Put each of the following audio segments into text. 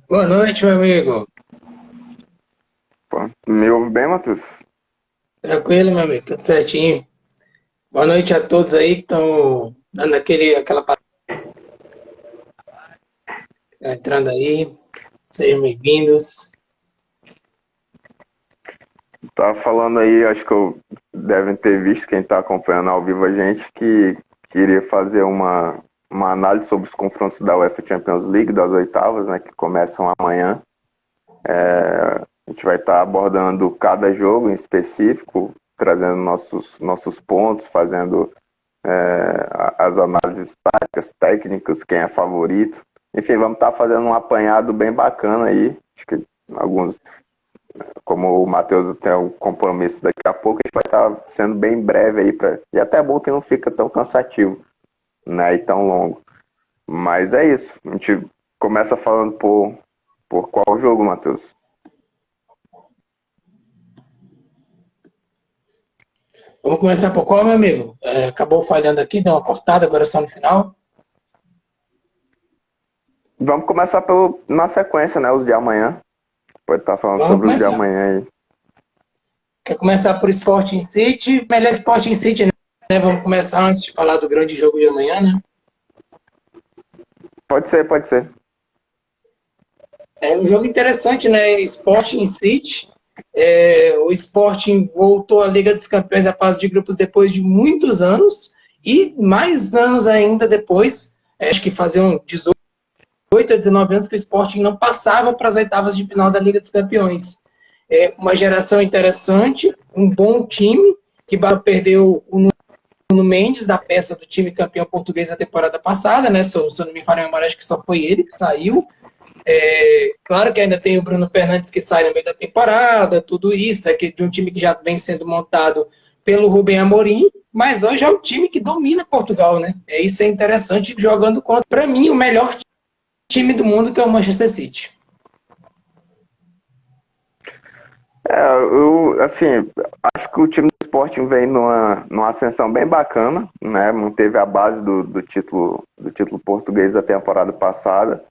Boa noite, meu amigo. Pô, me ouve bem, Matheus? Tranquilo, meu amigo, tudo certinho. Boa noite a todos aí que estão dando aquela entrando aí. Sejam bem-vindos. Tava falando aí, acho que devem ter visto quem tá acompanhando ao vivo a gente, que queria fazer uma análise sobre os confrontos da UEFA Champions League, das oitavas, né, que começam amanhã. A gente vai estar abordando cada jogo em específico, trazendo nossos pontos, fazendo as análises táticas, técnicas, quem é favorito. Enfim, vamos estar fazendo um apanhado bem bacana aí. Acho que alguns como o Matheus tem um compromisso daqui a pouco, a gente vai estar sendo bem breve aí, e até é bom que não fica tão cansativo, né, e tão longo. Mas é isso, a gente começa falando por qual jogo, Matheus? Vamos começar por qual, meu amigo? Acabou falhando aqui, deu uma cortada, agora só no final. Vamos começar na sequência, né, os de amanhã. Pode estar falando Vamos sobre os de começar. amanhã aí. Quer começar por Sporting City? Melhor Sporting City, né? Vamos começar antes de falar do grande jogo de amanhã, né? Pode ser, pode ser. É um jogo interessante, né? Sporting City. O Sporting voltou à Liga dos Campeões à fase de grupos depois de muitos anos e mais anos ainda depois. Acho que faziam 18 a 19 anos que o Sporting não passava para as oitavas de final da Liga dos Campeões. Uma geração interessante, um bom time, que perdeu o Nuno Mendes, da peça do time campeão português da temporada passada, né? Se eu não me falha a memória, acho que só foi ele que saiu. Claro que ainda tem o Bruno Fernandes que sai no meio da temporada, tudo isso, né, de um time que já vem sendo montado pelo Rubem Amorim, mas hoje é o time que domina Portugal, né? Isso é interessante, jogando contra, para mim, o melhor time do mundo, que é o Manchester City. Assim, acho que o time do Sporting vem numa ascensão bem bacana, né? Manteve a base do título português da temporada passada.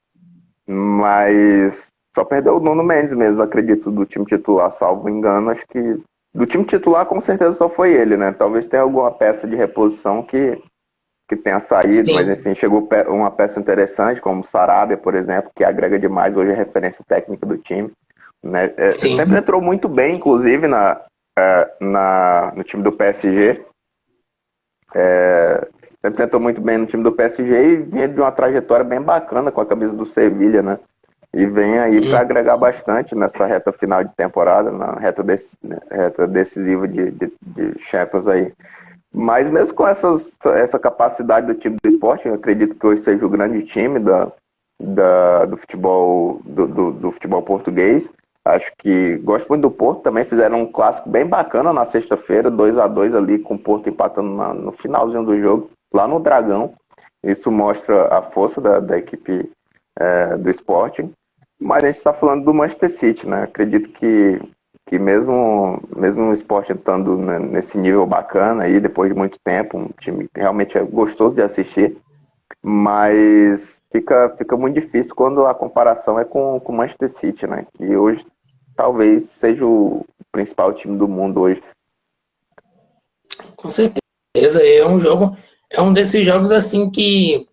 Mas só perdeu o Nuno Mendes mesmo, acredito, do time titular, salvo engano. Acho que do time titular com certeza só foi ele, né? Talvez tenha alguma peça de reposição que tenha saído, mas Sim, enfim, chegou uma peça interessante, como o Sarabia, por exemplo, que agrega demais, hoje é referência técnica do time. Né? Sempre sim. entrou muito bem, inclusive, no time do PSG. Sempre entrou muito bem no time do PSG e vinha de uma trajetória bem bacana com a camisa do Sevilha, né? E vem aí para Hum. agregar bastante nessa reta final de temporada, na reta decisiva de Champions aí. Mas mesmo com essa capacidade do time do esporte, eu acredito que hoje seja o grande time do futebol do futebol português. Acho que gosto muito do Porto, também fizeram um clássico bem bacana na sexta-feira, 2-2 ali, com o Porto empatando no finalzinho do jogo, lá no Dragão. Isso mostra a força da equipe do Sporting. Mas a gente está falando do Manchester City, né? Acredito que mesmo o Sporting estando, né, nesse nível bacana aí, depois de muito tempo, um time que realmente é gostoso de assistir, mas fica muito difícil quando a comparação é com o Manchester City, né? Que hoje talvez seja o principal time do mundo hoje. Com certeza. É um desses jogos assim que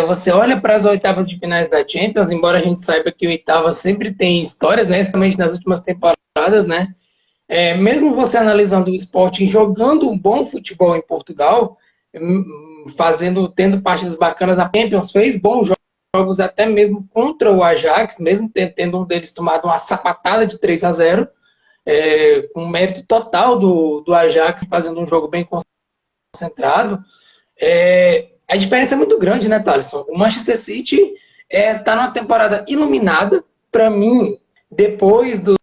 você olha para as oitavas de finais da Champions, embora a gente saiba que o oitava sempre tem histórias, né? Especialmente nas últimas temporadas, né? Mesmo você analisando o Sporting jogando um bom futebol em Portugal, tendo partidas bacanas na Champions, fez bons jogos até mesmo contra o Ajax, mesmo tendo um deles tomado uma sapatada de 3-0, com mérito total do Ajax, fazendo um jogo bem concentrado. A diferença é muito grande, né, Thaleson? O Manchester City está numa temporada iluminada. Para mim, depois do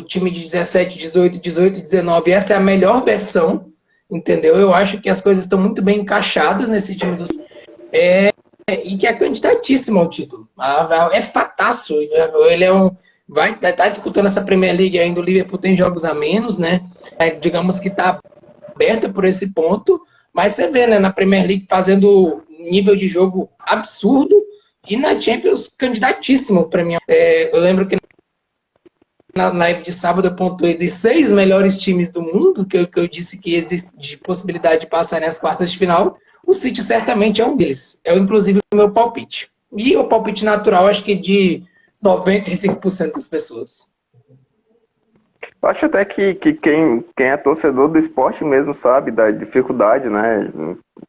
time de 17, 18, 18, 19, essa é a melhor versão, entendeu? Eu acho que as coisas estão muito bem encaixadas nesse time do e que é candidatíssimo ao título. É fataço. Ele é um. Vai estar tá disputando essa Premier League ainda. O Liverpool tem jogos a menos, né? Digamos que está aberta por esse ponto. Mas você vê, né, na Premier League fazendo um nível de jogo absurdo. E na Champions, candidatíssimo para mim. Eu lembro que na live de sábado eu pontuei dos 6 melhores times do mundo, que eu disse que existe de possibilidade de passar nas quartas de final. O City certamente é um deles. É inclusive o meu palpite. E o palpite natural, acho que de 95% das pessoas. Eu acho até que quem é torcedor do esporte mesmo sabe da dificuldade, né?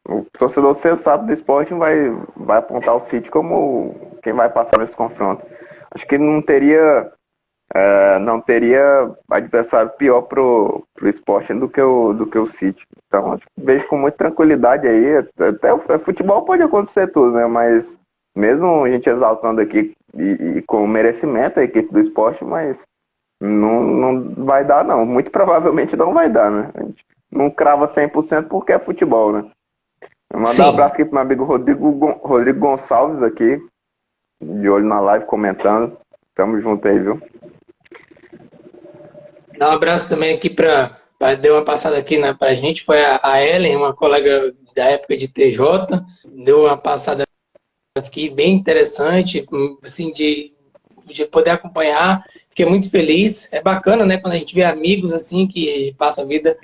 O torcedor sensato do esporte vai apontar o City como quem vai passar nesse confronto. Acho que não teria adversário pior pro esporte do que o City. Então, acho que vejo com muita tranquilidade aí. Até o futebol pode acontecer tudo, né? Mas mesmo a gente exaltando aqui e com merecimento a equipe do esporte, mas não vai dar, não. Muito provavelmente não vai dar, né? A gente não crava 100% porque é futebol, né? Eu mandar um abraço aqui pro meu amigo Rodrigo Gonçalves aqui, de olho na live, comentando. Tamo junto aí, viu? Dar um abraço também aqui deu uma passada aqui pra gente, foi a Ellen, uma colega da época de TJ, deu uma passada aqui bem interessante, assim, de poder acompanhar, fiquei muito feliz, é bacana, né, quando a gente vê amigos, assim, que passa a vida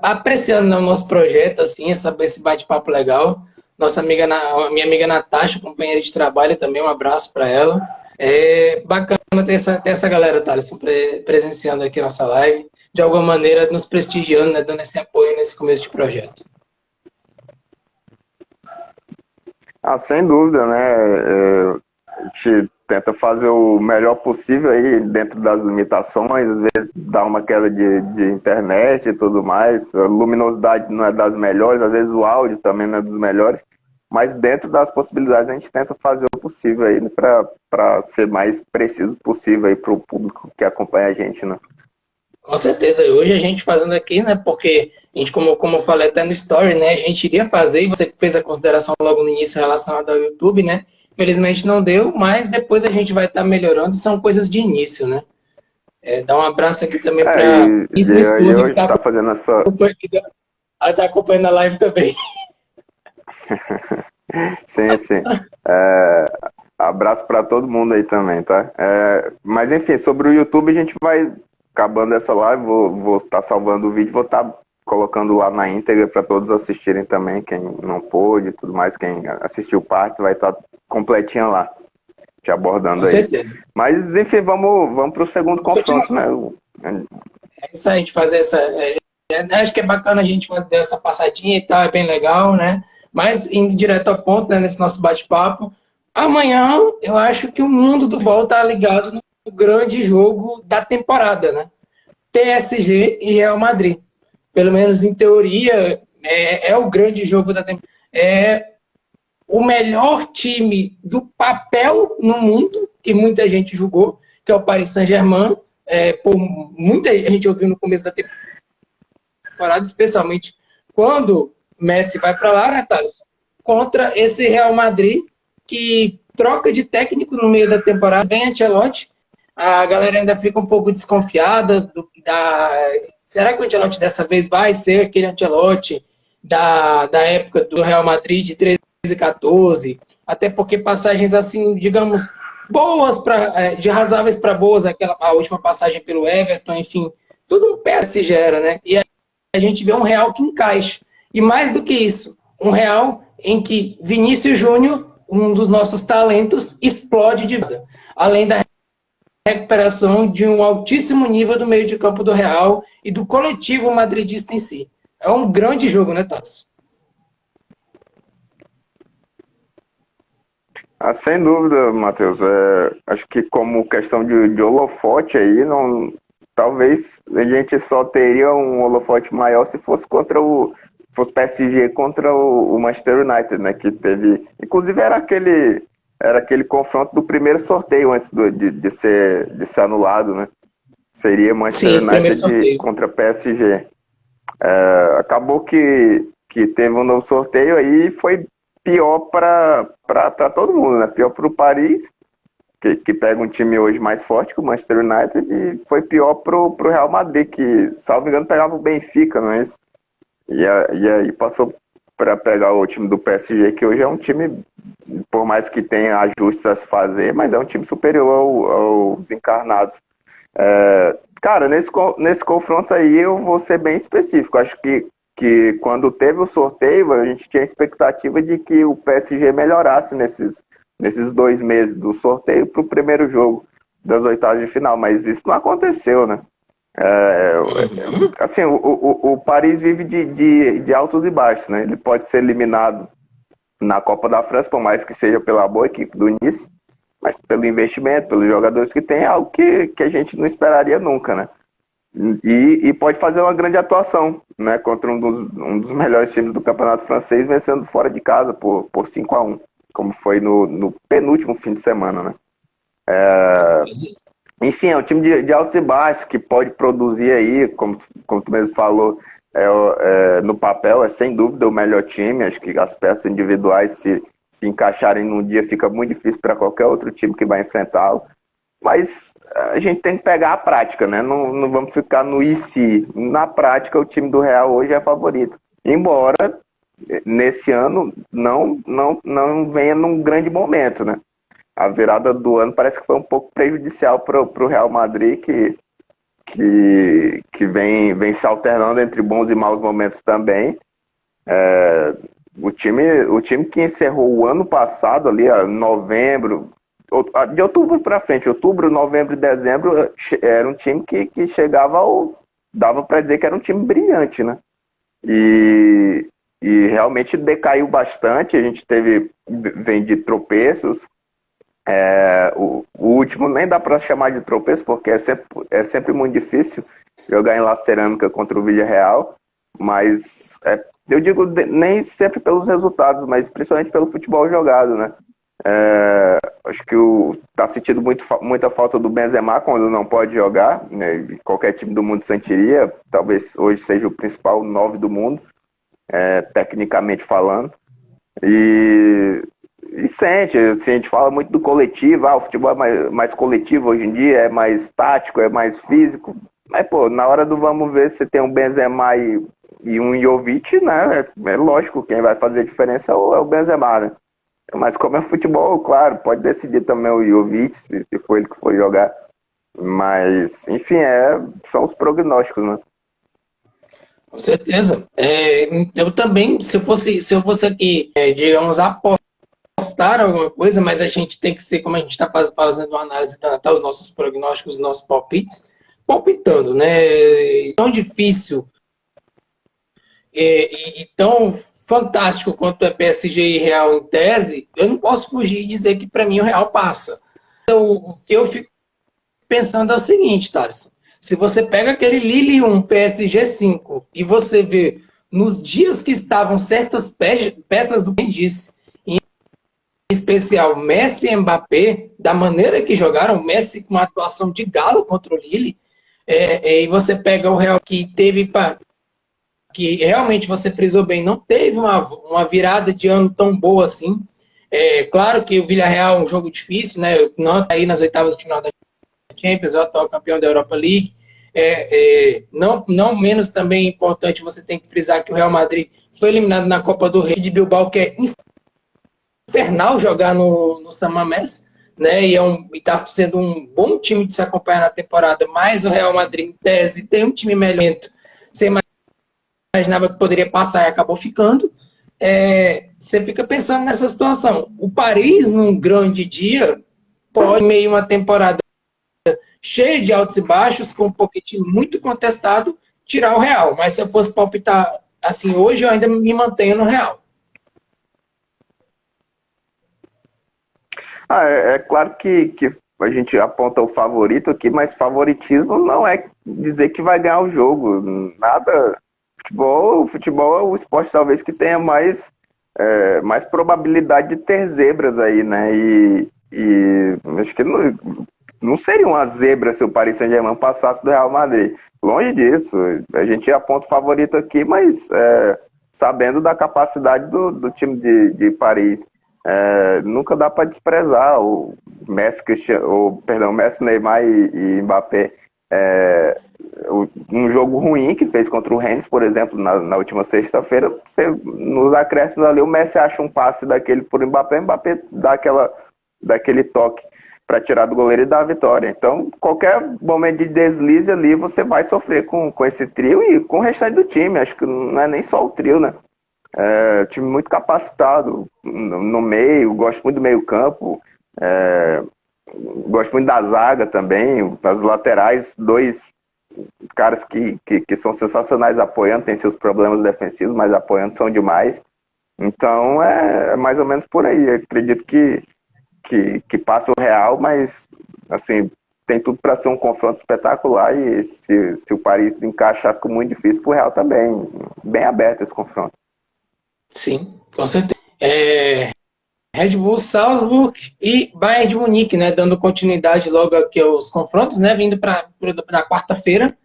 apreciando, né, o nosso projeto, assim, esse bate-papo legal. Minha amiga Natasha, companheira de trabalho também, um abraço para ela. É bacana ter essa galera, Thales, presenciando aqui a nossa live, de alguma maneira nos prestigiando, né, dando esse apoio nesse começo de projeto. Sem dúvida, né? A gente tenta fazer o melhor possível aí dentro das limitações, às vezes dá uma queda de internet e tudo mais, a luminosidade não é das melhores, às vezes o áudio também não é dos melhores, mas dentro das possibilidades a gente tenta fazer o possível aí para ser mais preciso possível aí para o público que acompanha a gente, né? Com certeza, hoje a gente fazendo aqui, né, porque a gente, como eu falei até no story, né, a gente iria fazer, e você fez a consideração logo no início relacionada ao YouTube, né, infelizmente não deu, mas depois a gente vai estar melhorando, são coisas de início, né. Dá um abraço aqui também para minha esposa que está fazendo essa... Ela está acompanhando a live também. Sim. Abraço para todo mundo aí também, tá? Mas enfim, sobre o YouTube a gente vai acabando essa live, vou estar salvando o vídeo, vou estar colocando lá na íntegra para todos assistirem também, quem não pôde e tudo mais, quem assistiu partes vai estar completinha lá, te abordando aí. Com certeza. Mas enfim, vamos para o segundo confronto, né? É isso aí, a gente fazer essa... acho que é bacana a gente fazer essa passadinha e tal, é bem legal, né? Mas indo direto ao ponto, né, nesse nosso bate-papo, amanhã eu acho que o mundo do futebol está ligado no grande jogo da temporada, né? PSG e Real Madrid. Pelo menos em teoria, é o grande jogo da temporada. É o melhor time do papel no mundo, que muita gente julgou, que é o Paris Saint-Germain. Muita gente ouviu no começo da temporada, especialmente quando Messi vai para lá, né, Thales? Contra esse Real Madrid, que troca de técnico no meio da temporada, vem Ancelotti. A galera ainda fica um pouco desconfiada será que o Ancelotti dessa vez vai ser aquele Ancelotti da época do Real Madrid de 13 e 14? Até porque passagens assim, digamos, boas, de razoáveis para boas, a última passagem pelo Everton, enfim, tudo um pé se gera, né? E a gente vê um Real que encaixa. E mais do que isso, um Real em que Vinícius Júnior, um dos nossos talentos, explode de vida. Além da recuperação de um altíssimo nível do meio de campo do Real e do coletivo madridista em si. É um grande jogo, né, Thales? Sem dúvida, Matheus. Acho que como questão de holofote aí, talvez a gente só teria um holofote maior se fosse fosse PSG contra o Manchester United, né? Que teve. Inclusive era aquele confronto do primeiro sorteio antes de ser anulado, né? Seria Manchester United contra PSG. Acabou que teve um novo sorteio aí e foi pior para todo mundo, né? Pior para o Paris, que pega um time hoje mais forte que o Manchester United, e foi pior para o Real Madrid, que, salvo engano, pegava o Benfica, não é isso? E aí passou para pegar o time do PSG, que hoje é um time, por mais que tenha ajustes a se fazer, mas é um time superior aos encarnados. Cara, nesse confronto aí eu vou ser bem específico. Acho que quando teve o sorteio, a gente tinha a expectativa de que o PSG melhorasse nesses 2 meses do sorteio para o primeiro jogo das oitavas de final, mas isso não aconteceu, né? Assim, o Paris vive de altos e baixos, né? Ele pode ser eliminado na Copa da França, por mais que seja pela boa equipe do Nice, mas pelo investimento, pelos jogadores que tem, é algo que a gente não esperaria nunca, né? E pode fazer uma grande atuação, né? Contra um dos melhores times do campeonato francês, vencendo fora de casa por 5-1, como foi no penúltimo fim de semana, né? Enfim, é um time de altos e baixos que pode produzir aí, como tu mesmo falou, no papel é sem dúvida o melhor time. Acho que as peças individuais se encaixarem num dia fica muito difícil para qualquer outro time que vai enfrentá-lo. Mas a gente tem que pegar a prática, né? Não vamos ficar no e se. Na prática, o time do Real hoje é favorito. Embora nesse ano não venha num grande momento, né? A virada do ano parece que foi um pouco prejudicial para o Real Madrid, que vem se alternando entre bons e maus momentos também. O time que encerrou o ano passado, ali, novembro, de outubro para frente, outubro, novembro e dezembro, era um time que chegava dava para dizer que era um time brilhante, né? E realmente decaiu bastante. A gente vem de tropeços. O último nem dá para chamar de tropeço, porque é sempre muito difícil jogar em La Cerâmica contra o Villarreal, mas eu digo nem sempre pelos resultados, mas principalmente pelo futebol jogado, né? Acho que tá sentindo muita falta do Benzema quando não pode jogar, né? Qualquer time do mundo sentiria, talvez hoje seja o principal 9 do mundo, tecnicamente falando. E sente, assim, a gente fala muito do coletivo, o futebol é mais coletivo hoje em dia, é mais tático, é mais físico. Mas, pô, na hora do vamos ver, se tem um Benzema e um Jovic, né? É lógico, quem vai fazer a diferença é o Benzema, né? Mas como é futebol, claro, pode decidir também o Jovic, se for ele que for jogar. Mas, enfim, são os prognósticos, né? Com certeza. Eu também, se eu fosse aqui, digamos, apostar alguma coisa, mas a gente tem que ser, como a gente está fazendo uma análise, até os nossos prognósticos, os nossos palpitando, né? Tão difícil e tão fantástico quanto é PSG e Real em tese, eu não posso fugir e dizer que para mim o Real passa. Então, o que eu fico pensando é o seguinte, Thales. Se você pega aquele Lille 1, PSG 5 e você vê nos dias que estavam certas peças do quem disse, em especial Messi e Mbappé, da maneira que jogaram, Messi com uma atuação de galo contra o Lille, e você pega o Real que realmente você frisou bem, não teve uma virada de ano tão boa assim. Claro que o Villarreal é um jogo difícil, né? Não está aí nas oitavas de final da Champions, é o atual campeão da Europa League. Não menos também importante, você tem que frisar que o Real Madrid foi eliminado na Copa do Rei de Bilbao, que é infernal jogar no San Mamés, né? E está sendo um bom time de se acompanhar na temporada, mas o Real Madrid, em tese, tem um time melhor. Você imaginava que poderia passar e acabou ficando. Você fica pensando nessa situação. O Paris, num grande dia, pode, em meio a uma temporada cheia de altos e baixos, com um Pochettino muito contestado, tirar o Real. Mas se eu fosse palpitar assim hoje, eu ainda me mantenho no Real. É claro que a gente aponta o favorito aqui, mas favoritismo não é dizer que vai ganhar o jogo. Nada. Futebol é o esporte talvez que tenha mais probabilidade de ter zebras aí, né? E acho que não seria uma zebra se o Paris Saint-Germain passasse do Real Madrid. Longe disso. A gente aponta o favorito aqui, mas sabendo da capacidade do time de Paris. Nunca dá para desprezar o Messi, Messi, Neymar e Mbappé. um jogo ruim que fez contra o Rennes, por exemplo, na última sexta-feira, nos acréscimos ali, o Messi acha um passe daquele por Mbappé, Mbappé dá daquele toque para tirar do goleiro e dar a vitória. Então, qualquer momento de deslize ali, você vai sofrer com esse trio e com o restante do time. Acho que não é nem só o trio, né? Time muito capacitado no meio, gosto muito do meio campo, gosto muito da zaga também, as laterais, dois caras que são sensacionais apoiando, tem seus problemas defensivos, mas apoiando são demais. Então é mais ou menos por aí. Eu acredito que passa o Real, mas assim, tem tudo para ser um confronto espetacular e se o Paris encaixar, fica muito difícil para o Real também. Bem aberto esse confronto. Sim, com certeza. Red Bull Salzburg e Bayern de Munique, né, dando continuidade logo aqui aos confrontos, né, vindo na quarta-feira,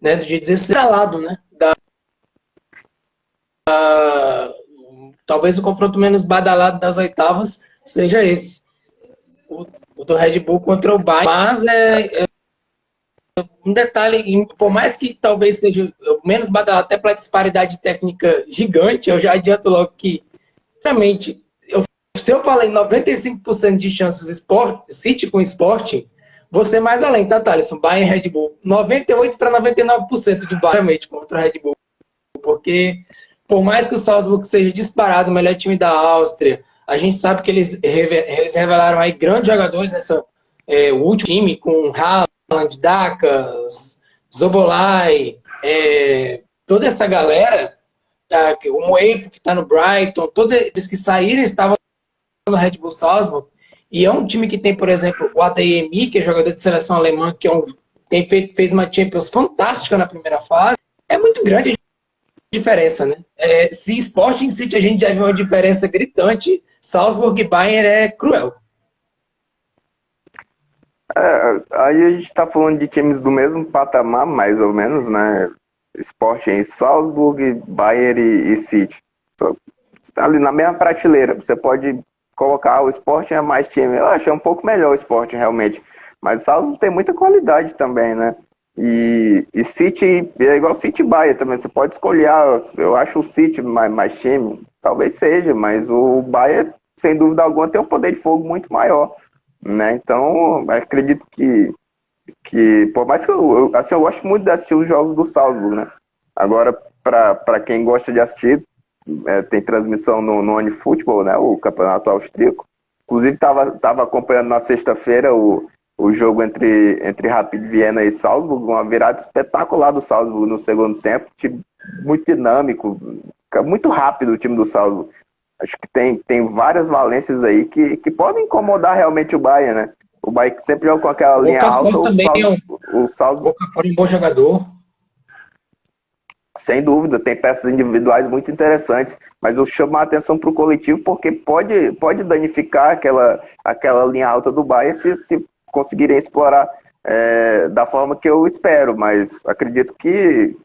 né, do dia 16, para lado, né, talvez o confronto menos badalado das oitavas seja esse, o do Red Bull contra o Bayern, mas um detalhe, por mais que talvez seja menos badalado, até pela disparidade técnica gigante, eu já adianto logo que, realmente, se eu falei 95% de chances City com Sporting, você mais além, tá, Thaleson? Bayern e Red Bull. 98% para 99% de Bayern contra o Red Bull. Porque, por mais que o Salzburg seja disparado o melhor time da Áustria, a gente sabe que eles revelaram aí grandes jogadores o último time, com Haaland, Daka, Zobolai, toda essa galera, o Moepo que está no Brighton, todos eles que saíram estavam no Red Bull Salzburg, e é um time que tem, por exemplo, o Adeyemi, que é jogador de seleção alemã, que fez uma Champions fantástica na primeira fase. É muito grande a diferença, né? Se Sporting City a gente já viu uma diferença gritante, Salzburg e Bayern é cruel. Aí a gente está falando de times do mesmo patamar, mais ou menos, né? Sporting Salzburg, Bayern e City. Está ali na mesma prateleira. Você pode colocar o Sporting é mais time. Eu achei um pouco melhor o Sporting, realmente. Mas o Salzburg tem muita qualidade também, né? E City é igual City e Bayern também. Você pode escolher. Eu acho o City mais time. Talvez seja, mas o Bayern, sem dúvida alguma, tem um poder de fogo muito maior, né? Então, acredito que por mais que eu gosto muito de assistir os jogos do Salzburg, né? Agora, para quem gosta de assistir, tem transmissão no OneFootball, né, o campeonato austríaco. Inclusive, estava acompanhando na sexta-feira o jogo entre Rapid Viena e Salzburg, uma virada espetacular do Salzburg no segundo tempo, time muito dinâmico, muito rápido o time do Salzburg. Acho que tem várias valências aí que podem incomodar realmente o Bayern, né? O Bayern que sempre joga com aquela linha alta, o Salzburg foi um bom jogador. Sem dúvida, tem peças individuais muito interessantes, mas eu chamo a atenção para o coletivo porque pode danificar aquela linha alta do Bayern se conseguirem explorar da forma que eu espero, mas acredito que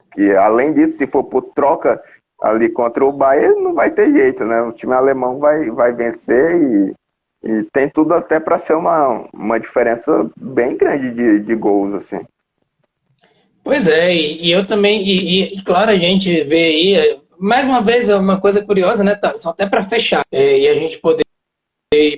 além disso, se for por troca ali contra o Bayern, não vai ter jeito, né? O time alemão vai vencer e tem tudo até para ser uma diferença bem grande de gols, assim. Pois é, e eu também, e claro, a gente vê aí, mais uma vez, é uma coisa curiosa, né, tá? Só até para fechar, e a gente poder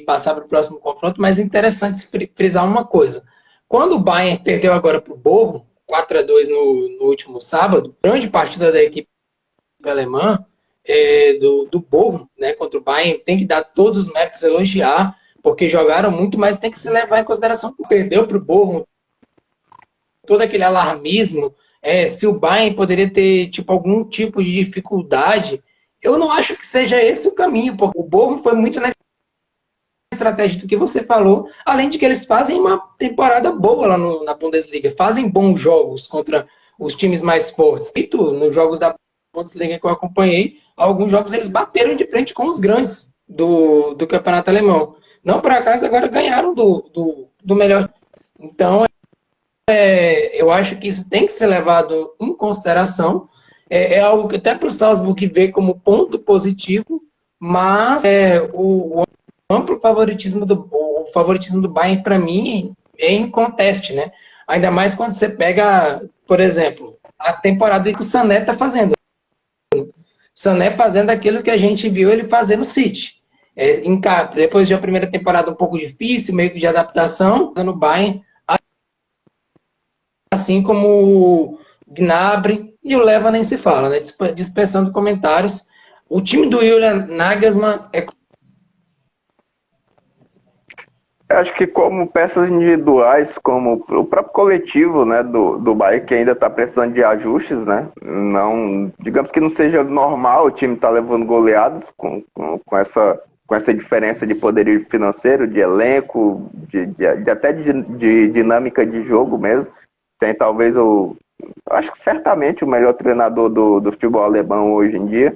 passar para o próximo confronto, mas é interessante frisar uma coisa. Quando o Bayern perdeu agora para o Bochum, 4-2 no último sábado, grande partida da equipe alemã, do Bochum, né, contra o Bayern, tem que dar todos os méritos, elogiar, porque jogaram muito, mas tem que se levar em consideração que perdeu para o Bochum, todo aquele alarmismo, se o Bayern poderia ter algum tipo de dificuldade, eu não acho que seja esse o caminho, porque o Bochum foi muito na estratégia do que você falou, além de que eles fazem uma temporada boa lá na Bundesliga, fazem bons jogos contra os times mais fortes. E nos jogos da Bundesliga que eu acompanhei, alguns jogos eles bateram de frente com os grandes do campeonato alemão. Não por acaso agora ganharam do melhor. Então, eu acho que isso tem que ser levado em consideração. É algo que até para o Salzburg ver como ponto positivo, mas o amplo favoritismo do Bayern, para mim, é inconteste, né? Ainda mais quando você pega, por exemplo, a temporada que o Sané está fazendo. O Sané fazendo aquilo que a gente viu ele fazer no City. Depois de uma primeira temporada um pouco difícil, meio que de adaptação, no Bayern, assim como o Gnabry e o Leva nem se fala, né? Dispensando comentários. O time do Julian Nagelsmann é... Eu acho que como peças individuais, como o próprio coletivo, né, do Bayern, que ainda está precisando de ajustes, né? Não, digamos que não seja normal o time estar levando goleadas com essa diferença de poderio financeiro, de elenco, até de dinâmica de jogo mesmo. Tem talvez acho que certamente o melhor treinador do futebol alemão hoje em dia.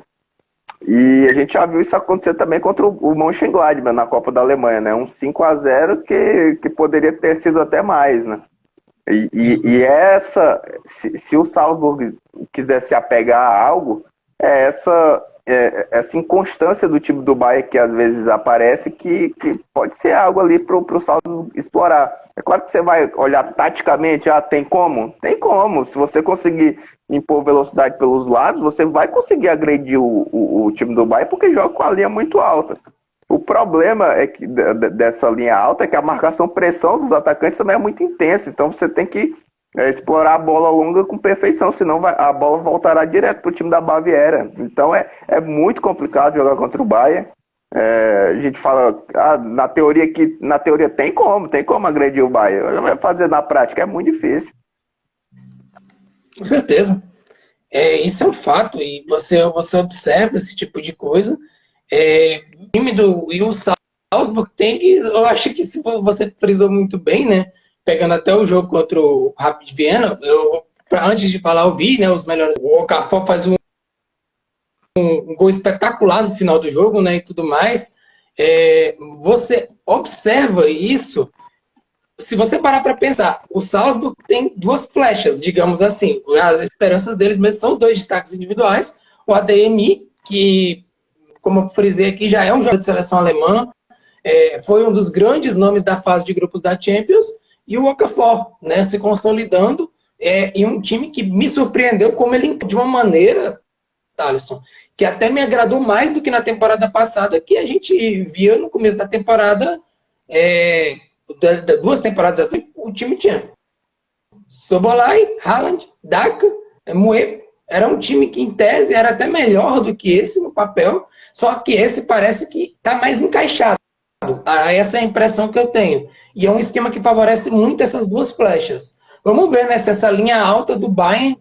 E a gente já viu isso acontecer também contra o Mönchengladbach na Copa da Alemanha, né? Um 5-0 que poderia ter sido até mais, né? Se o Salzburg quiser se apegar a algo, essa inconstância do time do Bayern que às vezes aparece, que pode ser algo ali para o Salzburg explorar. É claro que você vai olhar taticamente, tem como? Tem como. Se você conseguir impor velocidade pelos lados, você vai conseguir agredir o time do Bayern, porque joga com a linha muito alta. O problema é que dessa linha alta é que a marcação-pressão dos atacantes também é muito intensa, então você tem que explorar a bola longa com perfeição, senão a bola voltará direto para o time da Baviera. Então é muito complicado jogar contra o Bayern. A gente fala, na teoria tem como agredir o Bayern. Vai fazer na prática, é muito difícil. Com certeza. Isso é um fato, e você observa esse tipo de coisa. O time e o Salzburg eu acho que se você frisou muito bem, né? Pegando até o jogo contra o Rapid Viena, antes de falar, eu vi, né, os melhores. O Okafor faz um gol espetacular no final do jogo, né, e tudo mais. Você observa isso. Se você parar para pensar, o Salzburg tem duas flechas, digamos assim. As esperanças deles mesmo são os dois destaques individuais. O ADMI, que, como eu frisei aqui, já é um jogador de seleção alemã, foi um dos grandes nomes da fase de grupos da Champions, e o Okafor, né, se consolidando em um time que me surpreendeu como ele, de uma maneira, Thalisson, que até me agradou mais do que na temporada passada, que a gente via no começo da temporada, 2 temporadas atrás, o time tinha Sobolay, Haaland, Daka, Moe. Era um time que, em tese, era até melhor do que esse no papel, só que esse parece que está mais encaixado. Essa é a impressão que eu tenho. E é um esquema que favorece muito essas duas flechas. Vamos ver, né, se essa linha alta do Bayern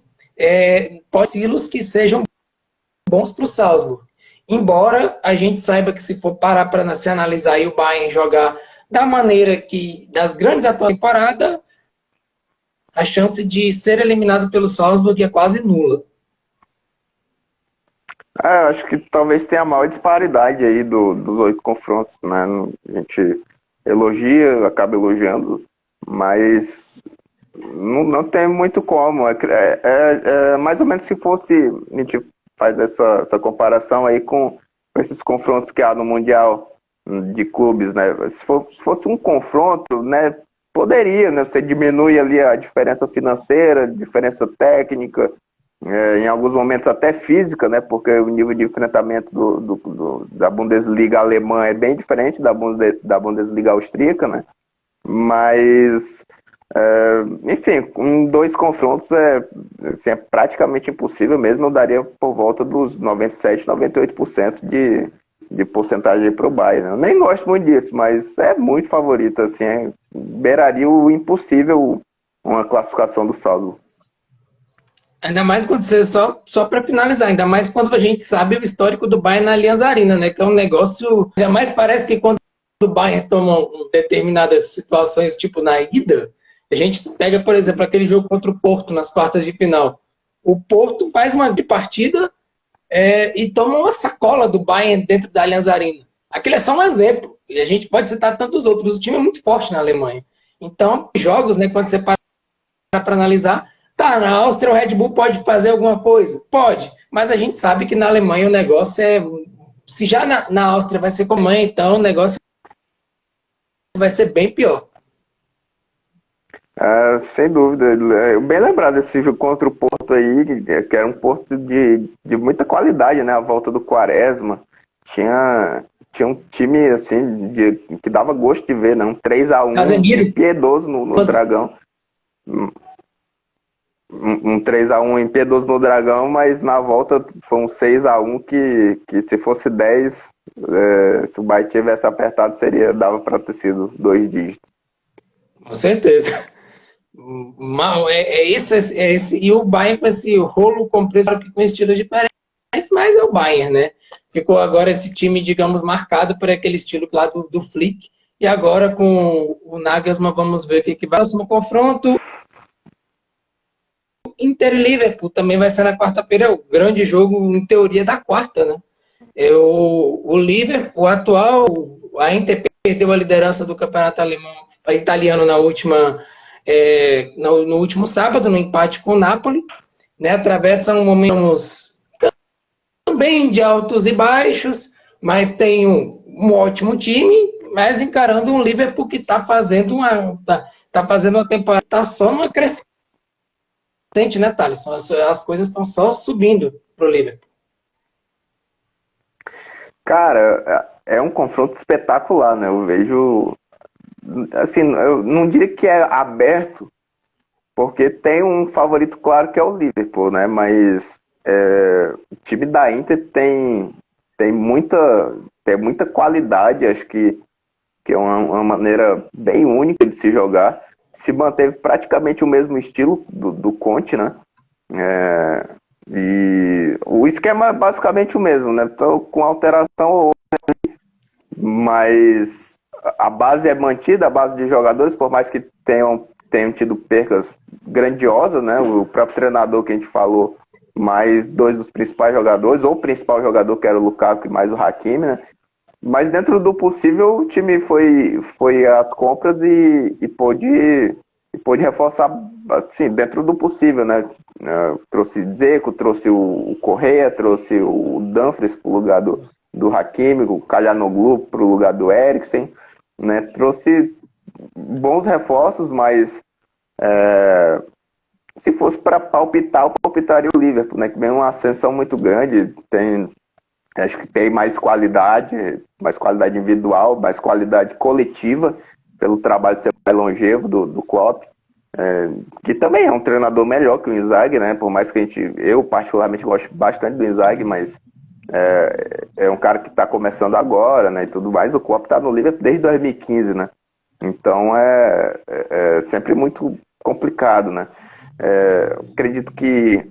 pode ser que sejam bons para o Salzburg. Embora a gente saiba que se for parar para se analisar e o Bayern jogar da maneira que, das grandes atuações da temporada, a chance de ser eliminado pelo Salzburg é quase nula. Eu acho que talvez tenha a maior disparidade aí dos 8 confrontos, né? A gente elogia, acaba elogiando, mas não tem muito como. Mais ou menos se fosse, a gente faz essa comparação aí com esses confrontos que há no Mundial de clubes, né? Se fosse um confronto, né, poderia, né? Você diminui ali a diferença financeira, diferença técnica, em alguns momentos até física, né? Porque o nível de enfrentamento da Bundesliga alemã é bem diferente da Bundesliga austríaca, né? Mas, enfim, com 2 confrontos assim, é praticamente impossível mesmo. Eu daria por volta dos 97%, 98% de porcentagem para o Bayern. Eu nem gosto muito disso, mas é muito favorito, assim, beiraria o impossível uma classificação do Salzburg. Ainda mais quando você, só para finalizar, ainda mais quando a gente sabe o histórico do Bayern na Allianz Arena, né? Que é um negócio. Ainda mais parece que quando o Bayern toma determinadas situações, tipo na ida, a gente pega, por exemplo, aquele jogo contra o Porto nas quartas de final. O Porto faz uma de partida e toma uma sacola do Bayern dentro da Allianz Arena. Aquele é só um exemplo. E a gente pode citar tantos outros. O time é muito forte na Alemanha. Então, jogos, né, quando você para analisar. Tá, na Áustria o Red Bull pode fazer alguma coisa? Pode, mas a gente sabe que na Alemanha o negócio se já na Áustria vai ser como então o negócio vai ser bem pior. Sem dúvida. Bem lembrado desse jogo contra o Porto aí, que era um Porto de muita qualidade, né? A volta do Quaresma. Tinha um time, assim, que dava gosto de ver, né? Um 3-1 Casemiro, impiedoso no Dragão. Um 3-1 impiedoso no Dragão, mas na volta foi um 6-1 que se fosse 10, se o Bahia tivesse apertado, dava para ter sido 2 dígitos. com certeza. Mal, é esse. E o Bayern com esse rolo compressor que com estilos diferentes, mas é o Bayern, né? Ficou agora esse time, digamos, marcado por aquele estilo lá do Flick. E agora com o Nagelsmann, vamos ver o que vai. Próximo confronto, Inter e Liverpool, também vai ser na quarta-feira, o grande jogo, em teoria, da quarta, né? O Liverpool, o atual, a Inter perdeu a liderança do campeonato italiano na última, no último sábado, no empate com o Napoli, né? Atravessa momentos também de altos e baixos, mas tem um ótimo time, mas encarando um Liverpool que está fazendo tá fazendo uma temporada, está só numa crescente, né, Thales? As coisas estão só subindo para o Liverpool. Cara, é um confronto espetacular, né? Eu vejo, assim, eu não diria que é aberto, porque tem um favorito claro que é o Liverpool, né? Mas o time da Inter tem muita qualidade, acho que é uma maneira bem única de se jogar. Se manteve praticamente o mesmo estilo do Conte, né? E o esquema é basicamente o mesmo, né? Então, com alteração, mas a base é mantida, a base de jogadores, por mais que tenham tido percas grandiosas, né? O próprio treinador que a gente falou, mais 2 dos principais jogadores, ou o principal jogador que era o Lukaku e mais o Hakimi, né? Mas dentro do possível, o time foi às compras e pôde reforçar, assim, dentro do possível, né? Trouxe Dzeko, trouxe o Correa, trouxe o Dumfries para o lugar do Hakimi, o Calhanoglu para o lugar do Eriksen, né? Trouxe bons reforços, mas se fosse para palpitar, eu palpitaria o Liverpool, né? Que vem uma ascensão muito grande, acho que tem mais qualidade individual, mais qualidade coletiva, pelo trabalho de ser mais longevo do Klopp, que também é um treinador melhor que o Inzaghi, né? Por mais que eu particularmente gosto bastante do Inzaghi, mas é um cara que está começando agora, né? E tudo mais. O Klopp está no Liverpool desde 2015, né? Então é sempre muito complicado, né? Acredito que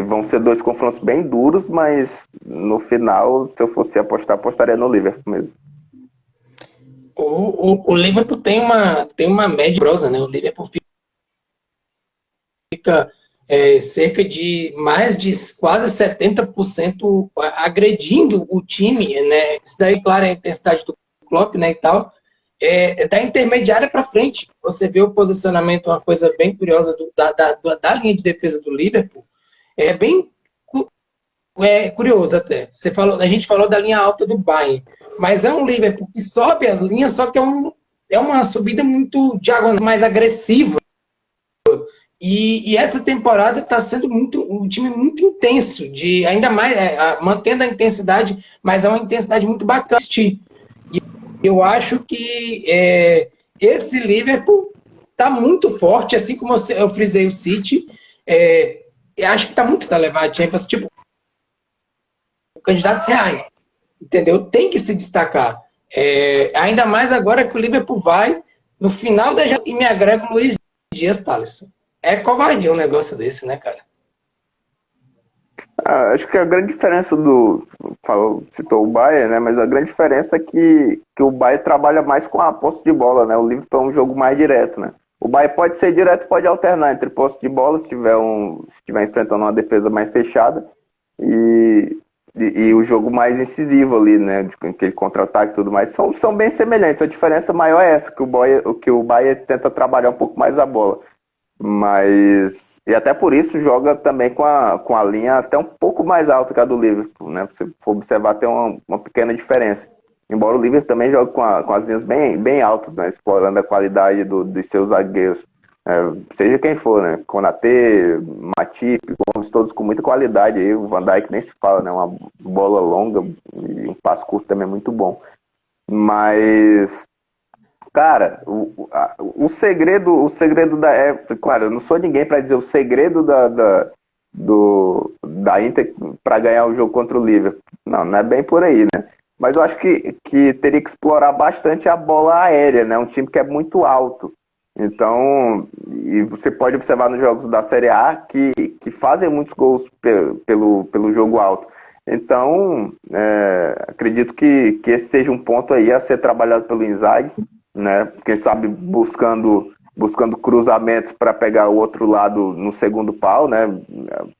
vão ser 2 confrontos bem duros, mas no final, se eu fosse apostar, apostaria no Liverpool mesmo. O Liverpool tem uma média prosa, né? O Liverpool fica cerca de mais de quase 70% agredindo o time, né? Isso daí, claro, é a intensidade do Klopp, né, e tal. Da intermediária para frente. Você vê o posicionamento, uma coisa bem curiosa da linha de defesa do Liverpool. É bem curioso até. A gente falou da linha alta do Bayern, mas é um Liverpool que sobe as linhas, só que é uma subida muito diagonal, mais agressiva. E essa temporada está sendo um time muito intenso, ainda mais mantendo a intensidade, mas é uma intensidade muito bacana de assistir. E eu acho que esse Liverpool está muito forte, assim como eu frisei o City. Eu acho que está muito a levar a Champions, tipo, candidatos reais, entendeu? Tem que se destacar. Ainda mais agora que o Liverpool vai no final e me agrega o Luiz Dias, Thales. É covardia um negócio desse, né, cara? Acho que a grande diferença citou o Bayern, né? Mas a grande diferença é que o Bayern trabalha mais com a posse de bola, né? O Liverpool é um jogo mais direto, né? O Bayern pode ser direto, pode alternar entre posse de bola, se estiver enfrentando uma defesa mais fechada, e o jogo mais incisivo ali, né? Aquele contra-ataque e tudo mais. São bem semelhantes. A diferença maior é essa, que o Bayern tenta trabalhar um pouco mais a bola. Mas, e até por isso joga também com a linha até um pouco mais alta que a do Liverpool, né? Se for observar, tem uma pequena diferença embora o Liverpool também jogue com as linhas bem altas, né? Explorando a qualidade dos seus zagueiros. Seja quem for, né? Konaté, Matip, Gomes, todos com muita qualidade aí. O Van Dijk nem se fala, né? Uma bola longa e um passo curto também muito bom. Mas, cara, o segredo claro, eu não sou ninguém para dizer o segredo da Inter para ganhar o jogo contra o Liverpool. Não é bem por aí, né? Mas eu acho que teria que explorar bastante a bola aérea, né? Um time que é muito alto. Então, e você pode observar nos jogos da Série A que fazem muitos gols pelo jogo alto. Então, acredito que esse seja um ponto aí a ser trabalhado pelo Inzaghi, né? Quem sabe buscando cruzamentos para pegar o outro lado no segundo pau, né?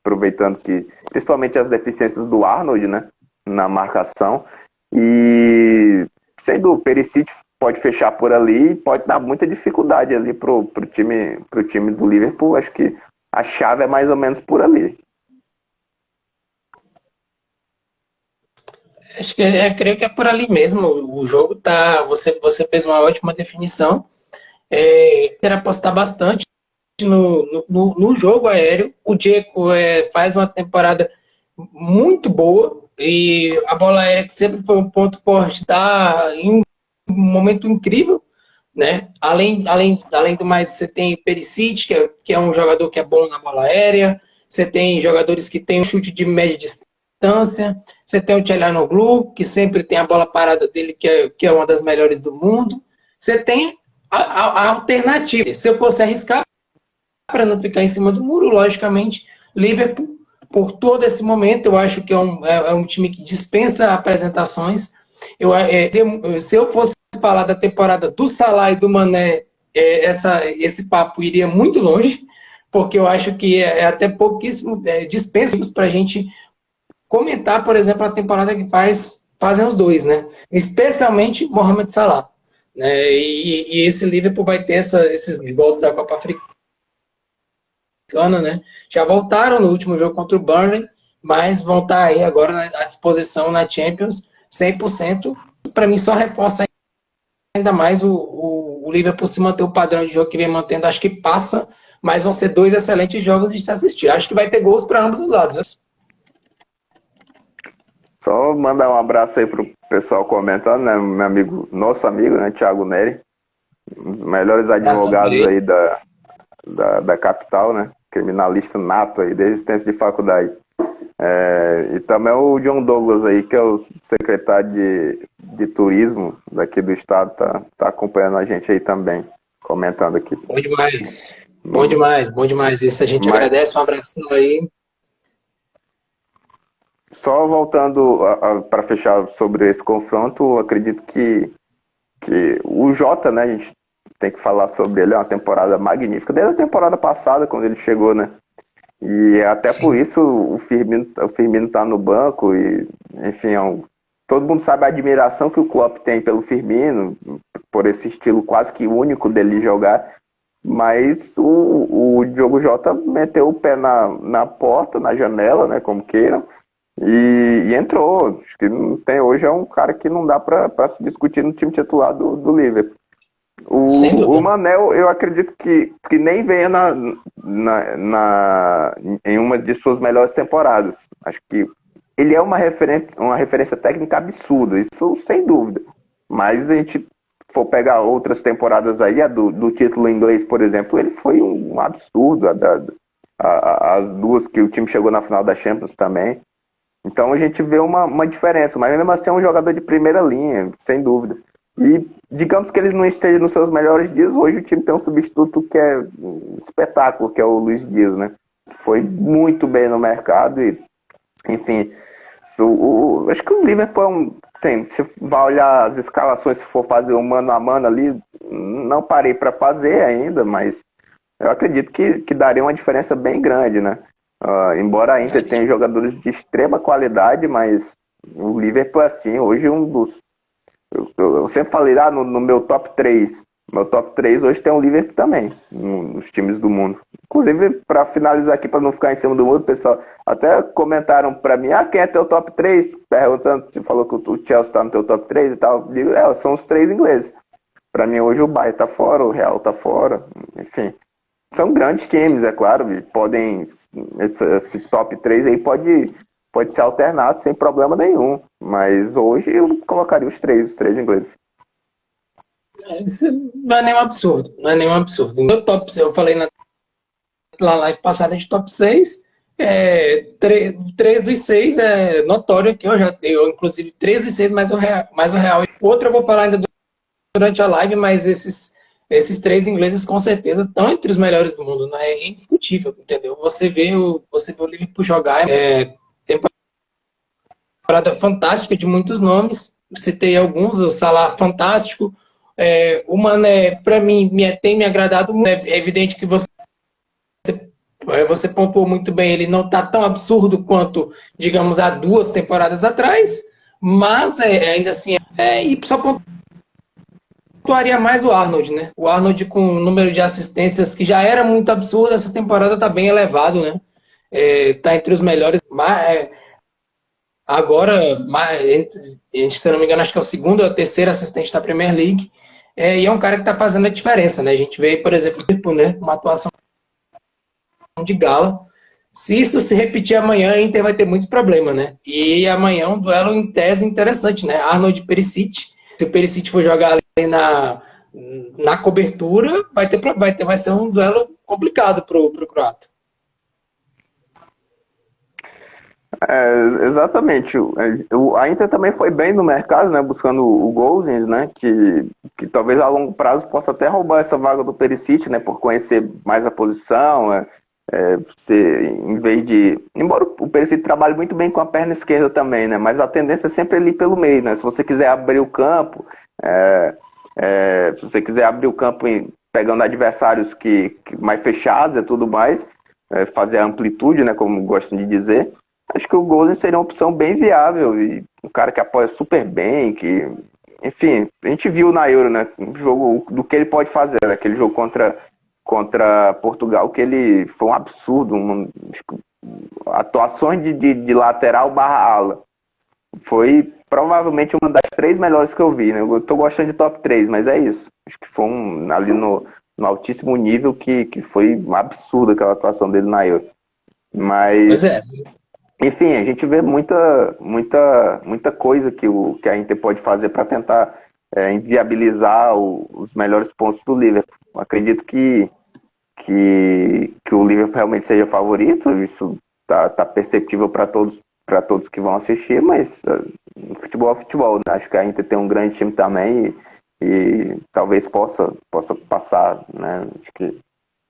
Aproveitando que, principalmente as deficiências do Arnold, né? Na marcação. E, sem dúvida, o Perisic pode fechar por ali e pode dar muita dificuldade ali pro time do Liverpool. Acho que a chave é mais ou menos por ali. Acho que creio que é por ali mesmo. O jogo tá. Você fez uma ótima definição. Quero apostar bastante no jogo aéreo. O Dzeko faz uma temporada muito boa e a bola aérea, que sempre foi um ponto forte, está em um momento incrível, né? Além do mais, você tem Perisic, que é um jogador que é bom na bola aérea. Você tem jogadores que têm um chute de média distância. Você tem o Çalhanoğlu, que sempre tem a bola parada dele, que é uma das melhores do mundo. Você tem a alternativa. Se eu fosse arriscar, para não ficar em cima do muro, logicamente, Liverpool, por todo esse momento, eu acho que é um time que dispensa apresentações. Se eu fosse falar da temporada do Salah e do Mané, esse papo iria muito longe, porque eu acho que é até pouquíssimo dispensa para a gente comentar, por exemplo, a temporada que fazem os dois, né? Especialmente Mohamed Salah. Né? E esse Liverpool vai ter esses voltas da Copa Africana, né? Já voltaram no último jogo contra o Burnley, mas vão estar aí agora à disposição na Champions 100%. Para mim, só reforça ainda mais o Liverpool se manter o padrão de jogo que vem mantendo. Acho que passa, mas vão ser dois excelentes jogos de se assistir. Acho que vai ter gols para ambos os lados. Né? Só mandar um abraço aí pro pessoal comentando, né? Nosso amigo, né? Thiago Neri, um dos melhores advogados aí da capital, né? Criminalista nato aí, desde os tempos de faculdade. E também o John Douglas aí, que é o secretário de turismo daqui do estado, tá acompanhando a gente aí também, comentando aqui. Bom demais. Bom demais. Isso a gente agradece, um abração aí. Só voltando para fechar sobre esse confronto, acredito que o Jota, né, a gente tem que falar sobre ele, é uma temporada magnífica, desde a temporada passada, quando ele chegou, né, e até Sim. Por isso o Firmino tá no banco, e enfim, todo mundo sabe a admiração que o Klopp tem pelo Firmino, por esse estilo quase que único dele jogar, mas o Diogo Jota meteu o pé na porta, na janela, né, como queiram, e entrou. Acho que não tem, hoje é um cara que não dá para se discutir no time titular do Liverpool. O Manel, eu acredito que nem venha em uma de suas melhores temporadas. Acho que ele é uma referência técnica absurda, isso sem dúvida. Mas a gente for pegar outras temporadas aí, a do título inglês, por exemplo, ele foi um absurdo. As duas que o time chegou na final da Champions também. Então a gente vê uma diferença, mas mesmo assim é um jogador de primeira linha, sem dúvida. E digamos que ele não esteja nos seus melhores dias, hoje o time tem um substituto que é um espetáculo, que é o Luiz Dias, né? Foi muito bem no mercado e, enfim, acho que o Liverpool se vai olhar as escalações, se for fazer um mano a mano ali, não parei para fazer ainda, mas eu acredito que daria uma diferença bem grande, né? Embora a Inter tenha jogadores de extrema qualidade, mas o Liverpool, assim, hoje um dos... Eu sempre falei, no meu top 3. Meu top 3 hoje tem o Liverpool também, nos times do mundo. Inclusive, para finalizar aqui, para não ficar em cima do muro, pessoal, até comentaram para mim, quem é teu top 3? Perguntando, falou que o Chelsea tá no teu top 3 e tal. Digo, são os 3 ingleses. Para mim, hoje o Bayern tá fora, o Real tá fora, enfim. São grandes times, é claro, podem, esse top 3 aí pode ser alternado sem problema nenhum. Mas hoje eu colocaria os três ingleses. Isso não é nenhum absurdo, não é nenhum absurdo. No top, eu falei na live passada de top 6, 3 dos 6 é notório que eu inclusive 3 dos 6 mais o Real. Outro eu vou falar ainda durante a live, mas esses 3 ingleses com certeza estão entre os melhores do mundo, não é indiscutível, entendeu? Você vê o Liverpool jogar, temporada fantástica de muitos nomes, citei alguns, o Salah fantástico, o Mané, para mim, tem me agradado muito. É evidente que você pontuou muito bem, ele não está tão absurdo quanto, digamos, há 2 temporadas atrás, mas ainda assim, e só pontuaria mais o Arnold, né? O Arnold com o número de assistências que já era muito absurdo, essa temporada está bem elevado, né? Está entre os melhores, mas agora, se eu não me engano, acho que é o 2º ou 3º assistente da Premier League, e é um cara que está fazendo a diferença, né? A gente vê, por exemplo, né, uma atuação de gala. Se isso se repetir amanhã, a Inter vai ter muito problema, né? E amanhã é um duelo em tese interessante, né? Arnold e Perisic. Se o Perisic for jogar ali na cobertura, vai ser um duelo complicado pro croata. Exatamente. A Inter também foi bem no mercado, né? Buscando o Gosens, né? Que talvez a longo prazo possa até roubar essa vaga do Perisic, né? Por conhecer mais a posição, em vez de... Embora o Perisic trabalhe muito bem com a perna esquerda também, né? Mas a tendência é sempre ali pelo meio, né? Se você quiser abrir o campo, se você quiser abrir o campo pegando adversários que mais fechados e tudo mais, fazer a amplitude, né? Como gostam de dizer, acho que o Gosens seria uma opção bem viável e um cara que apoia super bem, enfim, a gente viu na Euro, né? Um jogo do que ele pode fazer, né? Aquele jogo contra Portugal, que ele foi um absurdo, atuações de lateral barra ala. Foi provavelmente uma das 3 melhores que eu vi, né? Eu tô gostando de top 3, mas é isso. Acho que foi ali no altíssimo nível que foi um absurdo aquela atuação dele na Euro. Mas, enfim, a gente vê muita coisa que a Inter pode fazer para tentar inviabilizar os melhores pontos do Liverpool. Eu acredito que o Liverpool realmente seja favorito, isso tá perceptível para todos que vão assistir, mas futebol é futebol, né? Acho que a Inter tem um grande time também e talvez possa passar, né? Acho que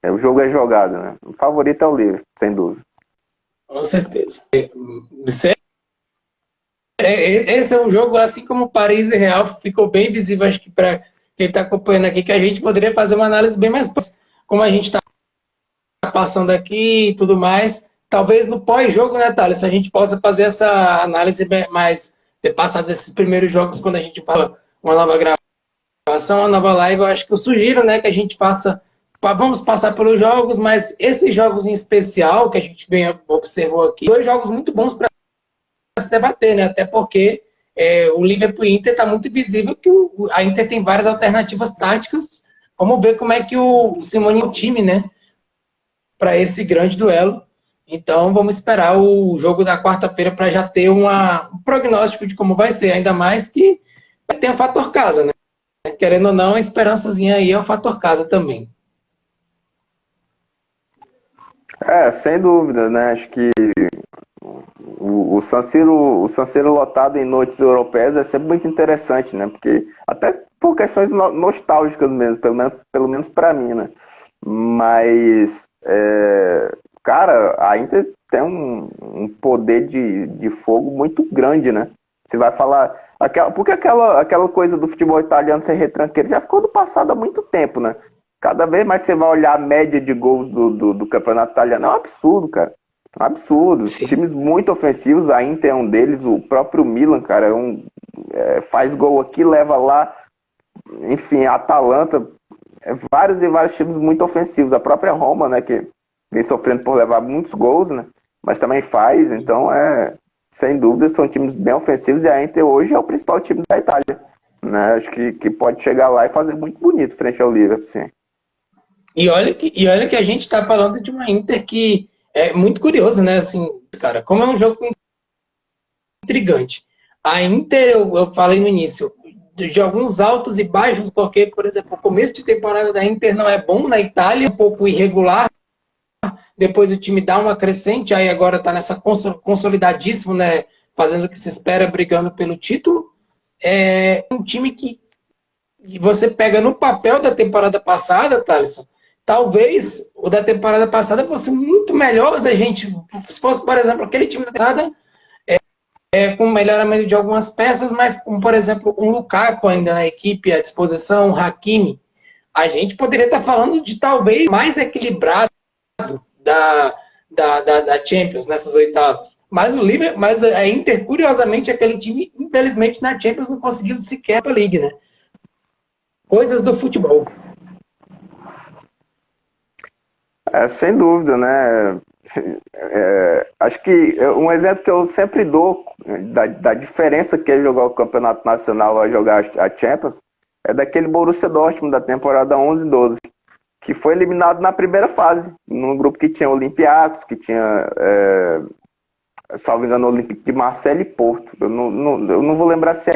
o jogo é jogado, né? O favorito é o Liverpool, sem dúvida. Com certeza. Esse é um jogo, assim como Paris e Real, ficou bem visível, acho que para quem está acompanhando aqui, que a gente poderia fazer uma análise bem mais... Como a gente está passando aqui e tudo mais, talvez no pós-jogo, né, Thales, a gente possa fazer essa análise mais... Ter passado esses primeiros jogos, quando a gente fala uma nova gravação, uma nova live, eu acho que eu sugiro, né, que a gente faça... Vamos passar pelos jogos, mas esses jogos em especial, que a gente observou aqui, 2 jogos muito bons para se debater, né? Até porque o Liverpool e Inter está muito visível que a Inter tem várias alternativas táticas. Vamos ver como é que o Simone é o time, né? Para esse grande duelo. Então vamos esperar o jogo da quarta-feira para já ter um prognóstico de como vai ser. Ainda mais que tem o fator casa, né? Querendo ou não, a esperançazinha aí é o fator casa também. Sem dúvida, né? Acho que o San Siro lotado em noites europeias é sempre muito interessante, né? Porque até por questões nostálgicas mesmo, pelo menos para mim, né? Mas, cara, a Inter tem um poder de fogo muito grande, né? Você vai falar... Porque aquela coisa do futebol italiano ser retranqueiro já ficou do passado há muito tempo, né? Cada vez mais você vai olhar a média de gols do campeonato italiano. É um absurdo, cara. É um absurdo. Sim. Times muito ofensivos, a Inter é um deles. O próprio Milan, cara, faz gol aqui, leva lá. Enfim, a Atalanta. Vários e vários times muito ofensivos. A própria Roma, né, que vem sofrendo por levar muitos gols, né? Mas também faz, então sem dúvida são times bem ofensivos e a Inter hoje é o principal time da Itália, né? Acho que pode chegar lá e fazer muito bonito frente ao Liverpool, sim. E olha que a gente está falando de uma Inter que é muito curiosa, né? Assim, cara, como é um jogo intrigante. A Inter, eu falei no início, de alguns altos e baixos, porque, por exemplo, o começo de temporada da Inter não é bom na Itália, um pouco irregular, depois o time dá uma crescente, aí agora está nessa consolidadíssimo, né? Fazendo o que se espera, brigando pelo título. É um time que você pega no papel da temporada passada, Thaleson, talvez o da temporada passada fosse muito melhor da gente. Se fosse, por exemplo, aquele time da passada com melhoramento de algumas peças, mas como, por exemplo, um Lukaku ainda na equipe à disposição, um Hakimi, a gente poderia estar falando de talvez mais equilibrado da Champions nessas oitavas. Mas a Inter, curiosamente, aquele time, infelizmente, na Champions não conseguiu sequer a League, né? Coisas do futebol. Sem dúvida, né? Acho que um exemplo que eu sempre dou da diferença que é jogar o Campeonato Nacional a jogar a Champions é daquele Borussia Dortmund da temporada 11-12, que foi eliminado na primeira fase, num grupo que tinha Olympiacos, que tinha, salvo engano, Olympique de Marseille e Porto. Eu não vou lembrar se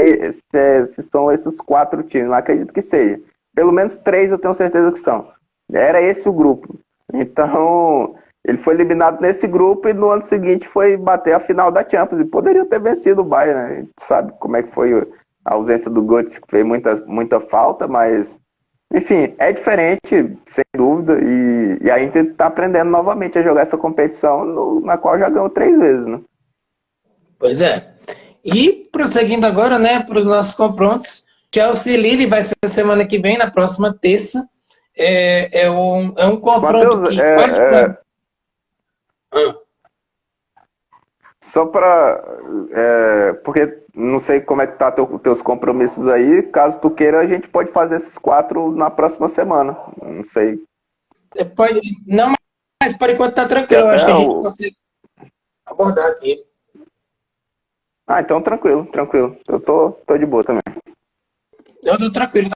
são esses 4 times, mas acredito que seja. Pelo menos 3 eu tenho certeza que são. Era esse o grupo. Então, ele foi eliminado nesse grupo e no ano seguinte foi bater a final da Champions. E poderia ter vencido o Bayern, né? A gente sabe como é que foi a ausência do Götze, que fez muita falta, mas, enfim, é diferente, sem dúvida. E a Inter está aprendendo novamente a jogar essa competição, na qual já ganhou 3 vezes, né? Pois é. E prosseguindo agora, né, para os nossos confrontos, Chelsea e Lille vai ser semana que vem, na próxima terça. É um confronto Matheus, que só para... porque não sei como é que tá teus compromissos aí. Caso tu queira, a gente pode fazer esses 4 na próxima semana. Não sei. pode, não, mas por enquanto tá tranquilo. Eu acho que a gente consegue abordar aqui. Ah, então tranquilo. Eu tô de boa também. Eu tô tranquilo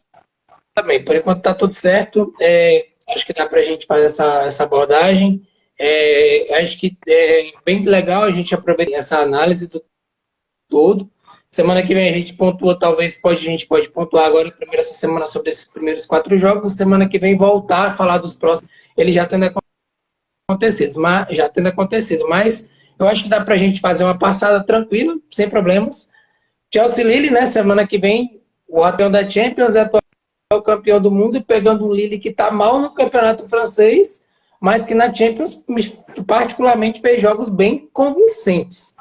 também. Por enquanto tá tudo certo. Acho que dá pra gente fazer essa abordagem. Acho que é bem legal a gente aproveitar essa análise do todo. Semana que vem a gente pontua, a gente pode pontuar agora primeiro essa semana sobre esses primeiros 4 jogos. Semana que vem voltar a falar dos próximos. Eles já tendo acontecido, mas eu acho que dá pra gente fazer uma passada tranquila, sem problemas. Chelsea Lille, né? Semana que vem, o campeão da Champions é atual campeão do mundo, pegando um Lille que está mal no campeonato francês, mas que na Champions, particularmente, fez jogos bem convincentes.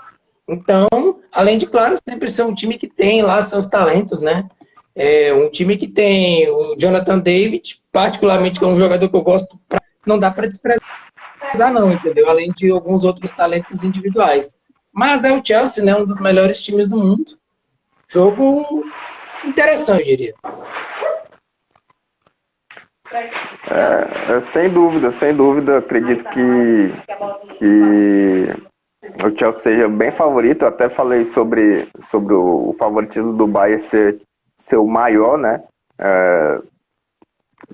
Então, além de, claro, sempre ser um time que tem lá seus talentos, né? Um time que tem o Jonathan David, particularmente, que é um jogador que eu gosto, não dá para desprezar, não, entendeu? Além de alguns outros talentos individuais. Mas é o Chelsea, né? Um dos melhores times do mundo. Jogo interessante, eu diria. Sem dúvida, acredito que o Chelsea seja bem favorito. Eu até falei sobre o favoritismo do Bayern ser o maior, né?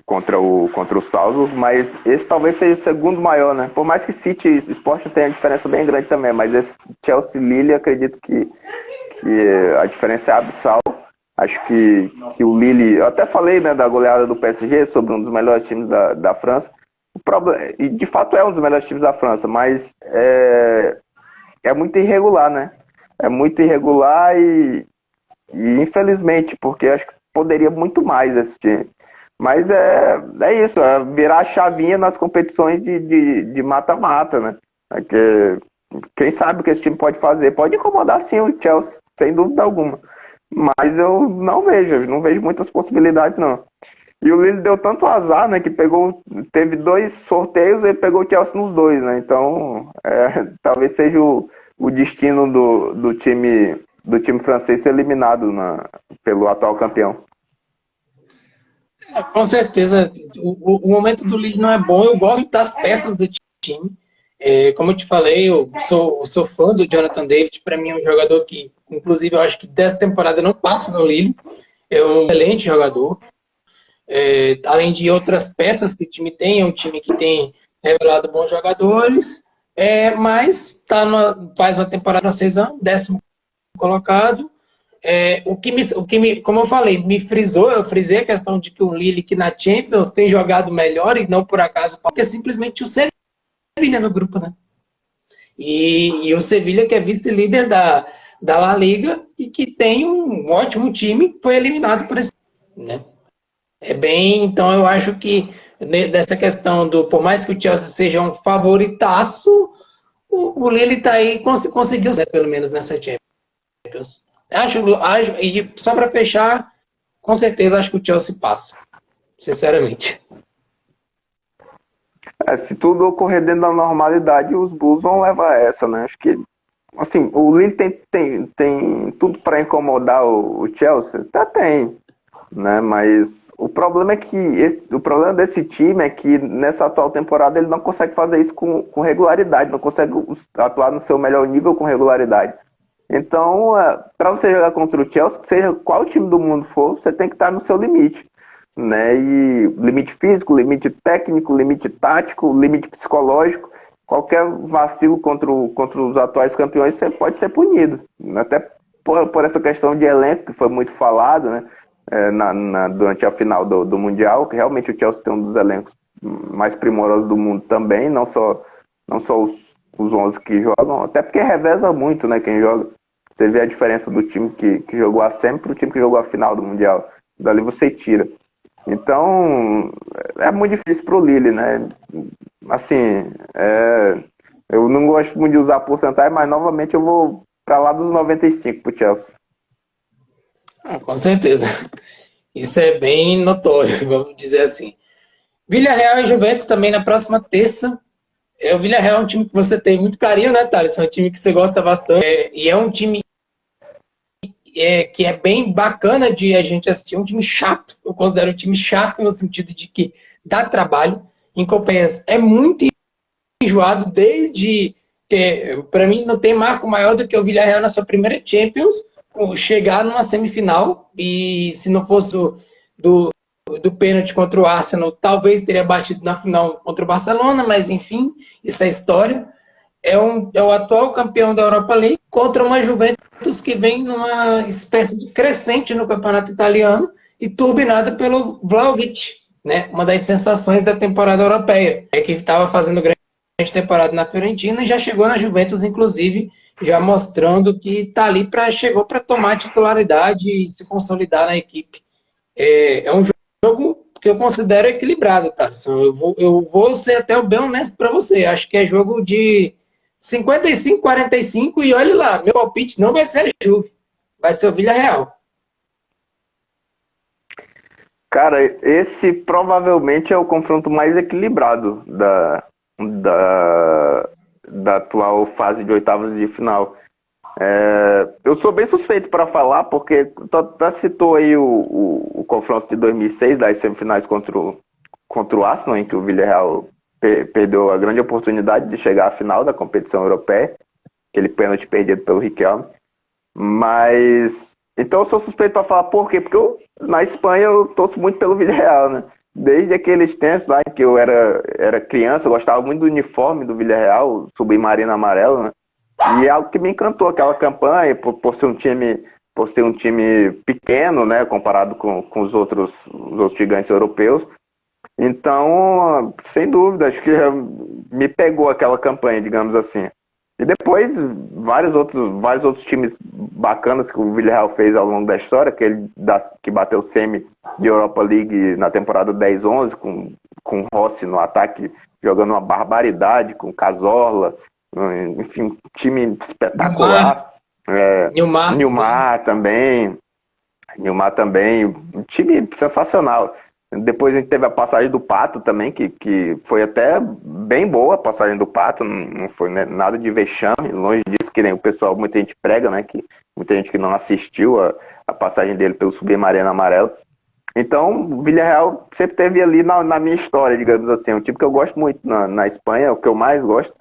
Contra o Salzburg, mas esse talvez seja o segundo maior, né? Por mais que City e Sporting tenha diferença bem grande também, mas esse Chelsea Lille, acredito que a diferença é abissal. Acho que o Lille... Eu até falei, né, da goleada do PSG, sobre um dos melhores times da França. O problema, e de fato é um dos melhores times da França, mas é muito irregular, né? É muito irregular e infelizmente, porque acho que poderia muito mais esse time. Mas é isso, virar a chavinha nas competições de mata-mata, né? Porque quem sabe o que esse time pode fazer? Pode incomodar sim o Chelsea, sem dúvida alguma. Mas eu não vejo muitas possibilidades, não. E o Lille deu tanto azar, né, que teve 2 sorteios e pegou o Chelsea nos 2, né? Então, talvez seja o destino do time francês ser eliminado pelo atual campeão. Com certeza, o momento do Lille não é bom. Eu gosto das peças do time. Como eu te falei, eu sou fã do Jonathan David. Para mim é um jogador que, inclusive, eu acho que dessa temporada não passa no Lille. É um excelente jogador. Além de outras peças que o time tem, é um time que tem revelado bons jogadores, mas faz uma temporada francesa, 10º colocado. Como eu falei, eu frisei a questão de que o Lille, que na Champions tem jogado melhor, e não por acaso, porque é simplesmente o Sevilha no grupo, né? E o Sevilha, que é vice-líder da La Liga e que tem um ótimo time, foi eliminado por esse, né? Então eu acho que dessa questão por mais que o Chelsea seja um favoritaço, o Lille tá aí, conseguiu, né, pelo menos nessa Champions. E só para fechar, com certeza acho que o Chelsea passa, sinceramente. Se tudo ocorrer dentro da normalidade, os Bulls vão levar essa, né? Acho que, assim, o Lille tem tudo para incomodar o Chelsea? Até tem, né? Mas o problema é que o problema desse time é que nessa atual temporada ele não consegue fazer isso com regularidade, não consegue atuar no seu melhor nível com regularidade. Então, para você jogar contra o Chelsea, seja qual time do mundo for, você tem que estar no seu limite, né? E limite físico, limite técnico, limite tático, limite psicológico. Qualquer vacilo contra os atuais campeões, você pode ser punido. Até por essa questão de elenco, que foi muito falado, né? Durante a final do Mundial, que realmente o Chelsea tem um dos elencos mais primorosos do mundo também, não só os 11 que jogam, até porque reveza muito, né, quem joga. Você vê a diferença do time que jogou a semi para o time que jogou a final do Mundial. Dali você tira. Então, é muito difícil pro Lille, né? Assim, eu não gosto muito de usar porcentagem, mas novamente eu vou para lá dos 95 pro Chelsea. Com certeza. Isso é bem notório, vamos dizer assim. Villarreal e Juventus também na próxima terça. O Villarreal é um time que você tem muito carinho, né, Thales? É um time que você gosta bastante. E é um time que é bem bacana de a gente assistir. É um time chato. Eu considero um time chato no sentido de que dá trabalho. Em compensação, é muito enjoado desde... Para mim, não tem marco maior do que o Villarreal na sua primeira Champions chegar numa semifinal, e se não fosse do pênalti contra o Arsenal, talvez teria batido na final contra o Barcelona, mas enfim, isso é história. É o atual campeão da Europa League contra uma Juventus que vem numa espécie de crescente no campeonato italiano e turbinada pelo Vlahovic, né? Uma das sensações da temporada europeia, que estava fazendo grande temporada na Fiorentina e já chegou na Juventus, inclusive, já mostrando que chegou para tomar a titularidade e se consolidar na equipe. É um jogo que eu considero equilibrado, tá? Eu vou ser até bem honesto para você. Acho que é jogo de 55-45 e olhe lá, meu palpite não vai ser a Juve, vai ser o Villarreal. Cara, esse provavelmente é o confronto mais equilibrado da atual fase de oitavas de final. Eu sou bem suspeito para falar, porque tu citou aí o confronto de 2006, das semifinais contra o Arsenal, em que o Villarreal perdeu a grande oportunidade de chegar à final da competição europeia, aquele pênalti perdido pelo Riquelme. Mas, então eu sou suspeito para falar por quê? Porque na Espanha eu torço muito pelo Villarreal, né? Desde aqueles tempos lá em que eu era criança, eu gostava muito do uniforme do Villarreal, submarino amarelo, né? E é algo que me encantou, aquela campanha, por ser um time pequeno, né, comparado com os outros gigantes europeus. Então, sem dúvida, acho que me pegou aquela campanha, digamos assim. E depois, vários outros times bacanas que o Villarreal fez ao longo da história, que bateu semi de Europa League na temporada 10-11, com Rossi no ataque, jogando uma barbaridade, com Cazorla, enfim, time espetacular. Nilmar também, um time sensacional. Depois a gente teve a passagem do Pato também, que foi até bem boa a passagem do Pato, não foi, né, nada de vexame, longe disso, que nem o pessoal, muita gente prega, né, que muita gente que não assistiu a passagem dele pelo Submarino Amarelo. Então, o Villarreal sempre teve ali na minha história, digamos assim. É um time que eu gosto muito na Espanha, é o que eu mais gosto.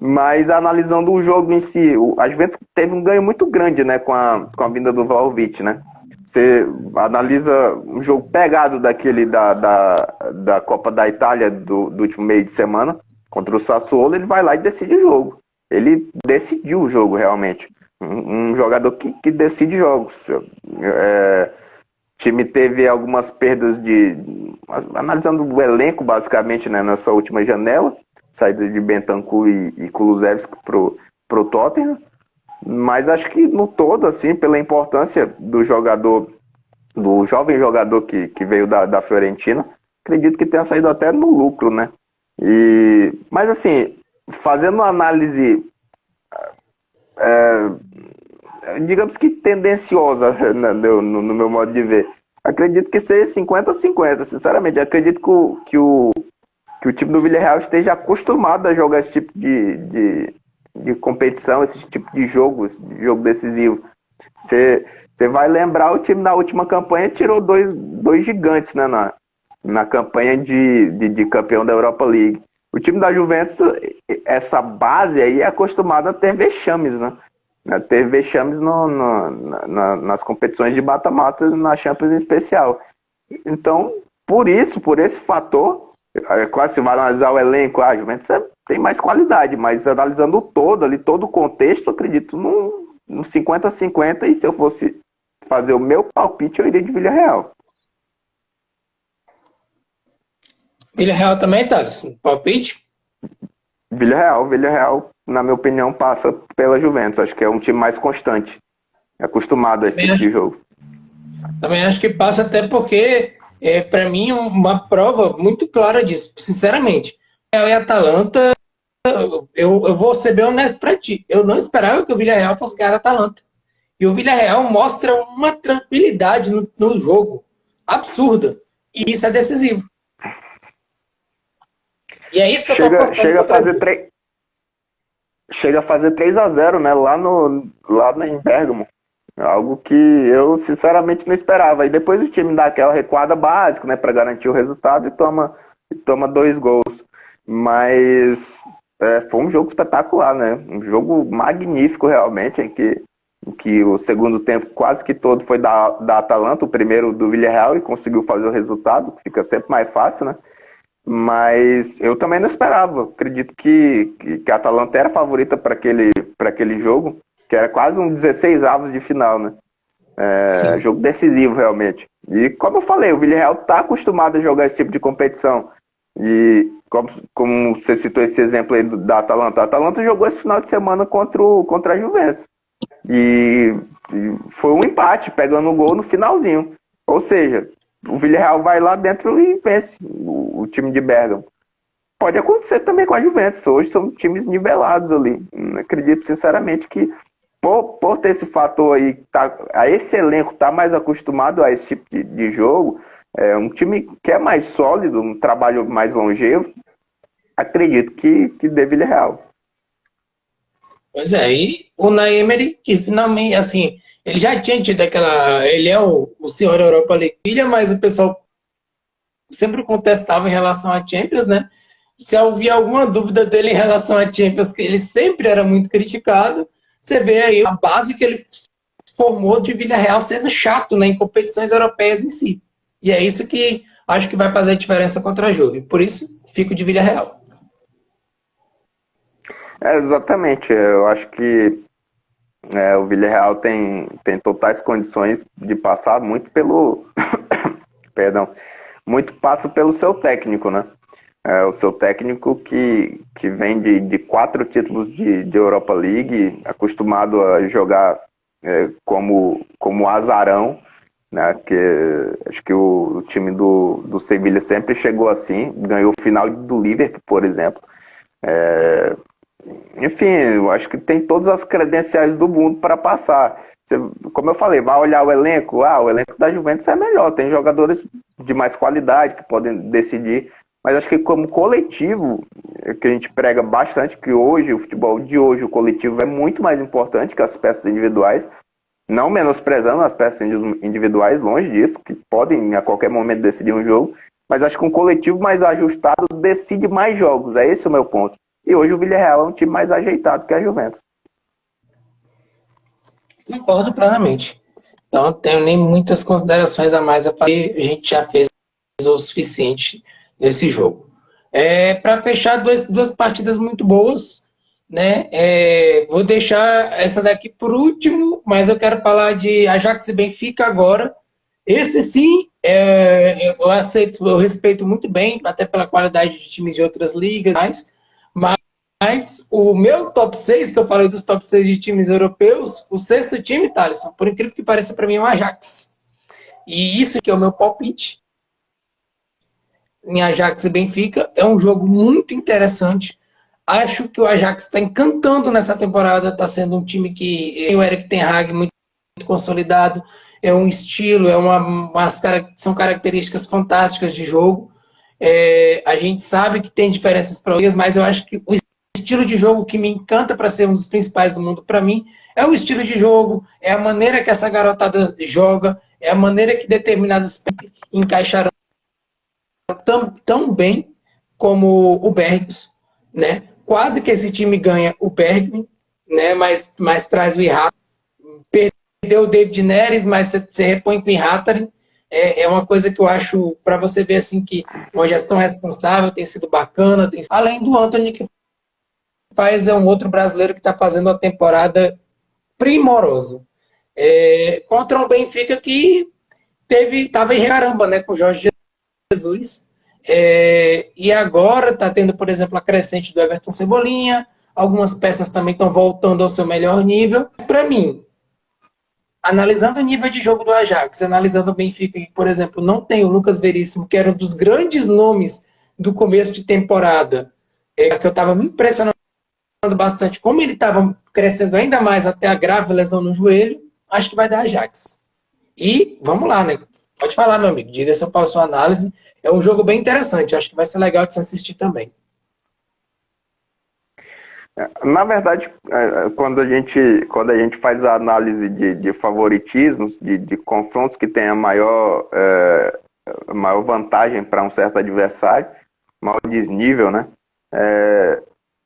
Mas analisando o jogo em si, a Juventus teve um ganho muito grande, né, com a vinda do Vlahovic, né? Você analisa um jogo pegado daquele da Copa da Itália do último meio de semana, contra o Sassuolo, ele vai lá e decide o jogo. Ele decidiu o jogo, realmente. Um jogador que decide jogos. O time teve algumas perdas analisando o elenco, basicamente, né, nessa última janela, saída de Bentancur e Kulusevski pro Tottenham. Mas acho que no todo, assim, pela importância do jogador, do jovem jogador que veio da Fiorentina, acredito que tenha saído até no lucro, né? Mas assim, fazendo uma análise, digamos que tendenciosa, né, no meu modo de ver, acredito que seja 50-50, sinceramente. Acredito que o time do Villarreal esteja acostumado a jogar esse tipo de competição, esse tipo de jogo decisivo. Você vai lembrar, o time na última campanha tirou dois gigantes, né, na campanha de campeão da Europa League. O time da Juventus, essa base aí é acostumada a ter vexames, né? Ter vexames nas competições de mata-mata, na Champions em especial. Então, por esse fator, é claro, se vai analisar o elenco, a Juventus tem mais qualidade, mas analisando o todo, ali, todo o contexto, eu acredito no 50-50, e se eu fosse fazer o meu palpite, eu iria de Villarreal. Villarreal também, Thales? Palpite? Villarreal, na minha opinião, passa pela Juventus. Acho que é um time mais constante, acostumado a esse tipo de jogo. Também acho que passa, até porque, para mim, uma prova muito clara disso, sinceramente. Real e Atalanta, eu vou ser bem honesto para ti. Eu não esperava que o Villarreal fosse ganhar a Atalanta. E o Villarreal mostra uma tranquilidade no jogo absurda. E isso é decisivo. E é isso que eu tô apostando. Chega a fazer 3-0, né? Lá em Bérgamo. Algo que eu, sinceramente, não esperava. E depois o time dá aquela recuada básica, né? Para garantir o resultado, e toma 2 gols. Mas foi um jogo espetacular, né? Um jogo magnífico, realmente, em que o segundo tempo quase que todo foi da Atalanta, o primeiro do Villarreal, e conseguiu fazer o resultado, que fica sempre mais fácil, né? Mas eu também não esperava. Acredito que a Atalanta era favorita para aquele jogo, que era quase um 16avos de final, né? Jogo decisivo, realmente. E como eu falei, o Villarreal está acostumado a jogar esse tipo de competição. E como você citou esse exemplo aí da Atalanta, a Atalanta jogou esse final de semana contra a Juventus. E foi um empate, pegando o gol no finalzinho. Ou seja, o Villarreal vai lá dentro e vence o time de Bergamo. Pode acontecer também com a Juventus. Hoje são times nivelados ali. Acredito sinceramente que por ter esse fator aí, esse elenco tá mais acostumado a esse tipo de jogo, um time que é mais sólido, um trabalho mais longevo, acredito que dê Villarreal. Pois é, e o Unai Emery, que finalmente, assim, ele já tinha tido aquela. Ele é o senhor Europa League, mas o pessoal sempre contestava em relação à Champions, né? Se havia alguma dúvida dele em relação à Champions, que ele sempre era muito criticado, você vê aí a base que ele formou de Villarreal sendo chato, né, em competições europeias em si. E é isso que acho que vai fazer a diferença contra a Juve. Por isso, fico de Villarreal. Exatamente. Eu acho que o Villarreal tem totais condições de passar muito pelo... Perdão. Muito passa pelo seu técnico, né? O seu técnico que vem de 4 títulos de Europa League, acostumado a jogar como azarão, né? Que acho que o time do Sevilla sempre chegou assim, ganhou o final do Liverpool, por exemplo. Enfim, eu acho que tem todas as credenciais do mundo para passar. Como eu falei, vai olhar o elenco, o elenco da Juventus é melhor, tem jogadores de mais qualidade que podem decidir, mas acho que como coletivo, que a gente prega bastante, que hoje, o futebol de hoje, o coletivo é muito mais importante que as peças individuais, Não menosprezando as peças individuais, longe disso, que podem a qualquer momento decidir um jogo, mas acho que um coletivo mais ajustado decide mais jogos, é esse o meu ponto. E hoje o Villarreal é um time mais ajeitado que a Juventus. Concordo plenamente. Então, não tenho nem muitas considerações a mais a fazer. A gente já fez o suficiente nesse jogo. Para fechar, duas partidas muito boas, né? Vou deixar essa daqui por último, mas eu quero falar de Ajax e Benfica agora. Esse sim, eu aceito, eu respeito muito bem, até pela qualidade de times de outras ligas, mas o meu top 6 que eu falei dos top 6 de times europeus, o sexto time, Thaleson, por incrível que pareça, para mim é o Ajax. E isso que é o meu palpite em Ajax e Benfica. É um jogo muito interessante. Acho que o Ajax está encantando nessa temporada, está sendo um time que tem o Erik ten Hag muito consolidado, é um estilo, são características fantásticas de jogo. A gente sabe que tem diferenças para eles, mas eu acho que o estilo de jogo que me encanta para ser um dos principais do mundo para mim é o estilo de jogo, é a maneira que essa garotada joga, é a maneira que determinadas encaixaram tão bem como o Bergos, né? Quase que esse time ganha o Bergman, né? Mas traz o Ihata. Perdeu o David Neres, mas você repõe com o Ihata. É uma coisa que eu acho, para você ver assim, que uma gestão responsável tem sido bacana. Além do Antony, que faz, é um outro brasileiro que está fazendo uma temporada primorosa. Contra um Benfica que estava em caramba, né? Com o Jorge Jesus. E agora está tendo, por exemplo, a crescente do Everton Cebolinha. Algumas peças também estão voltando ao seu melhor nível. Para mim, analisando o nível de jogo do Ajax, analisando o Benfica, que, por exemplo, não tem o Lucas Veríssimo, que era um dos grandes nomes do começo de temporada, que eu estava me impressionando bastante como ele estava crescendo ainda mais até a grave lesão no joelho, acho que vai dar Ajax. E vamos lá, né? Pode falar, meu amigo. Diga sua análise. É um jogo bem interessante. Acho que vai ser legal de se assistir também. Na verdade, quando a gente faz a análise de favoritismos, de confrontos que tem a maior vantagem para um certo adversário, maior desnível, né?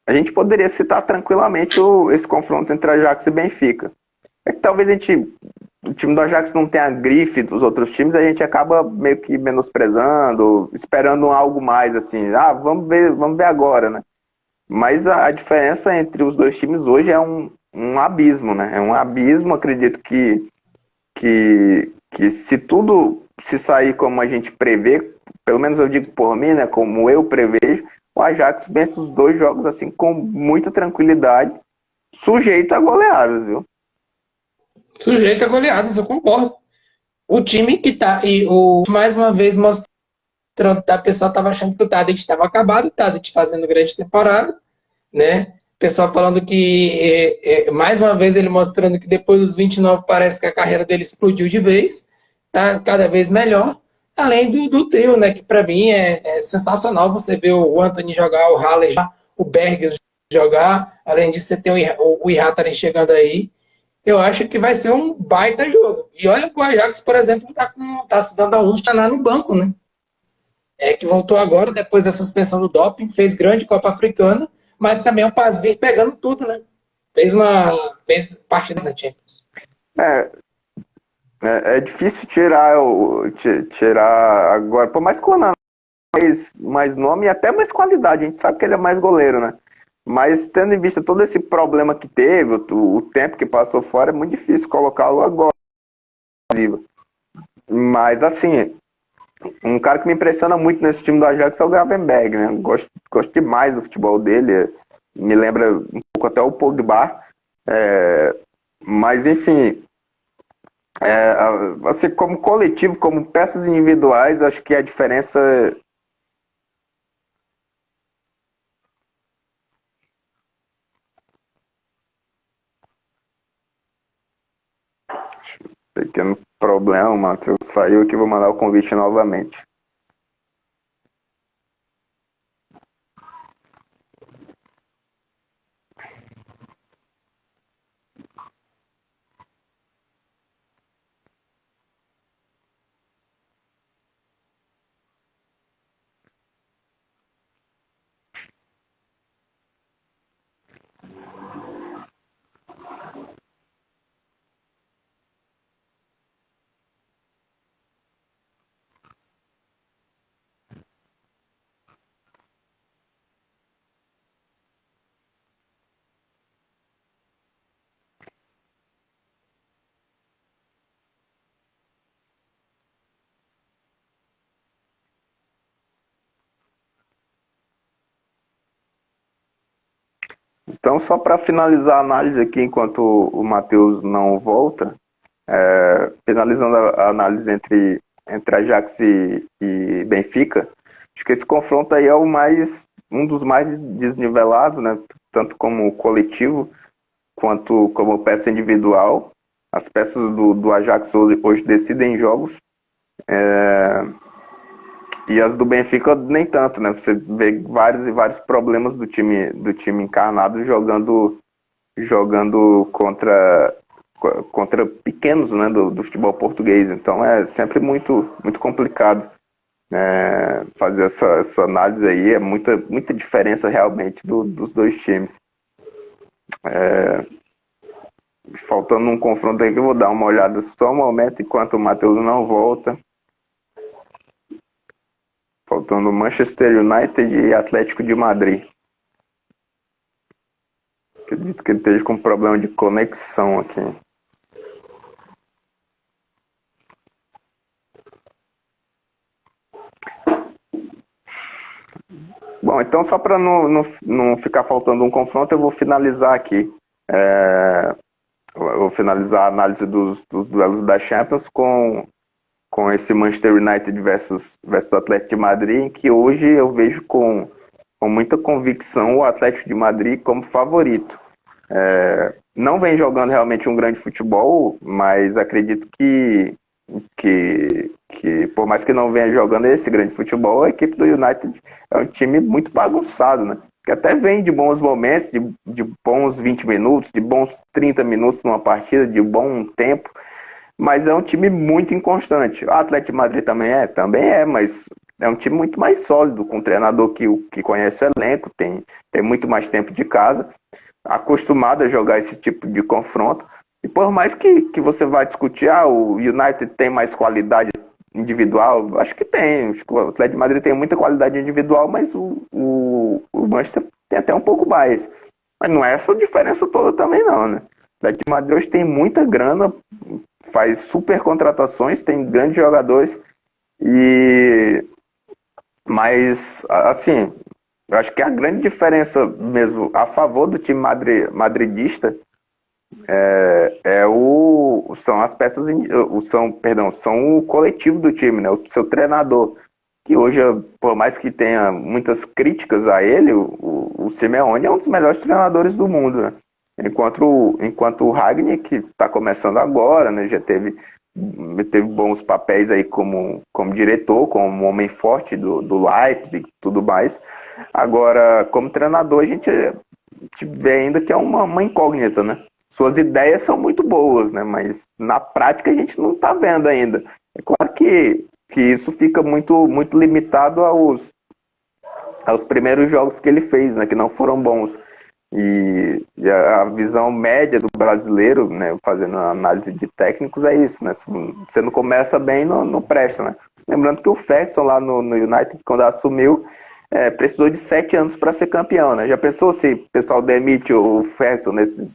A gente poderia citar tranquilamente esse confronto entre Ajax e Benfica. É que talvez o time do Ajax não tenha a grife dos outros times, a gente acaba meio que menosprezando, esperando algo mais, assim, vamos ver agora, né? Mas a diferença entre os dois times hoje é um abismo, né? É um abismo, acredito que se tudo se sair como a gente prevê, pelo menos eu digo por mim, né? Como eu prevejo, o Ajax vence os dois jogos assim com muita tranquilidade, sujeito a goleadas, viu? Sujeito a goleadas, eu concordo. O time que tá, mais uma vez mostrando, a pessoa estava achando que o Tadic estava acabado, o Tadic fazendo grande temporada, né? O pessoal falando que, mais uma vez, ele mostrando que depois dos 29 parece que a carreira dele explodiu de vez, tá cada vez melhor. Além do trio, né? Que para mim é sensacional você ver o Antony jogar, o Haller jogar, o Berger jogar. Além disso, você tem o Ihataren chegando aí. Eu acho que vai ser um baita jogo. E olha que o Ajax, por exemplo, tá se dando a luz, tá lá no banco, né? Que voltou agora, depois da suspensão do doping, fez grande Copa Africana, mas também é um Pasvir pegando tudo, né? Fez partida na Champions. É, é difícil tirar agora, por mais que o Onaná mais nome e até mais qualidade, a gente sabe que ele é mais goleiro, né? Mas tendo em vista todo esse problema que teve, o tempo que passou fora, é muito difícil colocá-lo agora. Mas assim, um cara que me impressiona muito nesse time do Ajax é o Gravenberg, né? Gosto demais do futebol dele, me lembra um pouco até o Pogba. Mas enfim, assim, como coletivo, como peças individuais, acho que a diferença. Pequeno problema, Matheus. Saiu aqui, vou mandar o convite novamente. Então, só para finalizar a análise aqui, enquanto o Matheus não volta, finalizando a análise entre Ajax e Benfica, acho que esse confronto aí é um dos mais desnivelados, né? Tanto como coletivo, quanto como peça individual. As peças do Ajax hoje decidem jogos, e as do Benfica nem tanto, né? Você vê vários e vários problemas do time encarnado jogando contra pequenos, né, do futebol português. Então é sempre muito, muito complicado fazer essa análise aí. É muita diferença realmente dos dois times. Faltando um confronto aí que eu vou dar uma olhada só um momento enquanto o Matheus não volta. Faltando Manchester United e Atlético de Madrid. Acredito que ele esteja com problema de conexão aqui. Bom, então só para não ficar faltando um confronto, eu vou finalizar aqui. Eu vou finalizar a análise dos duelos da Champions com esse Manchester United versus Atlético de Madrid, em que hoje eu vejo com muita convicção o Atlético de Madrid como favorito. Não vem jogando realmente um grande futebol, mas acredito que por mais que não venha jogando esse grande futebol, a equipe do United é um time muito bagunçado, né? Que até vem de bons momentos, de bons 20 minutos, de bons 30 minutos numa partida, de bom tempo, mas é um time muito inconstante. O Atlético de Madrid também é, mas é um time muito mais sólido, com um treinador que conhece o elenco, tem muito mais tempo de casa, acostumado a jogar esse tipo de confronto. E por mais que você vá discutir, o United tem mais qualidade individual, acho que tem. Acho que o Atlético de Madrid tem muita qualidade individual, mas o Manchester tem até um pouco mais. Mas não é essa diferença toda também não, né? O Atlético de Madrid hoje tem muita grana, faz super contratações, tem grandes jogadores, mas assim, eu acho que a grande diferença mesmo a favor do time madridista são as peças, são o coletivo do time, né? O seu treinador, que hoje, por mais que tenha muitas críticas a ele, o Simeone é um dos melhores treinadores do mundo, né? Enquanto o Rangnick, que está começando agora, né? Já teve bons papéis aí como diretor, como homem forte do Leipzig e tudo mais. Agora, como treinador, a gente vê ainda que é uma incógnita, né? Suas ideias são muito boas, né? Mas na prática a gente não está vendo ainda. É claro que isso fica muito, muito limitado aos primeiros jogos que ele fez, né? Que não foram bons. E a visão média do brasileiro, né? Fazendo análise de técnicos, é isso, né? Se você não começa bem, não presta, né? Lembrando que o Ferguson lá no United, quando assumiu, precisou de 7 anos para ser campeão, né? Já pensou se o pessoal demite o Ferguson nesses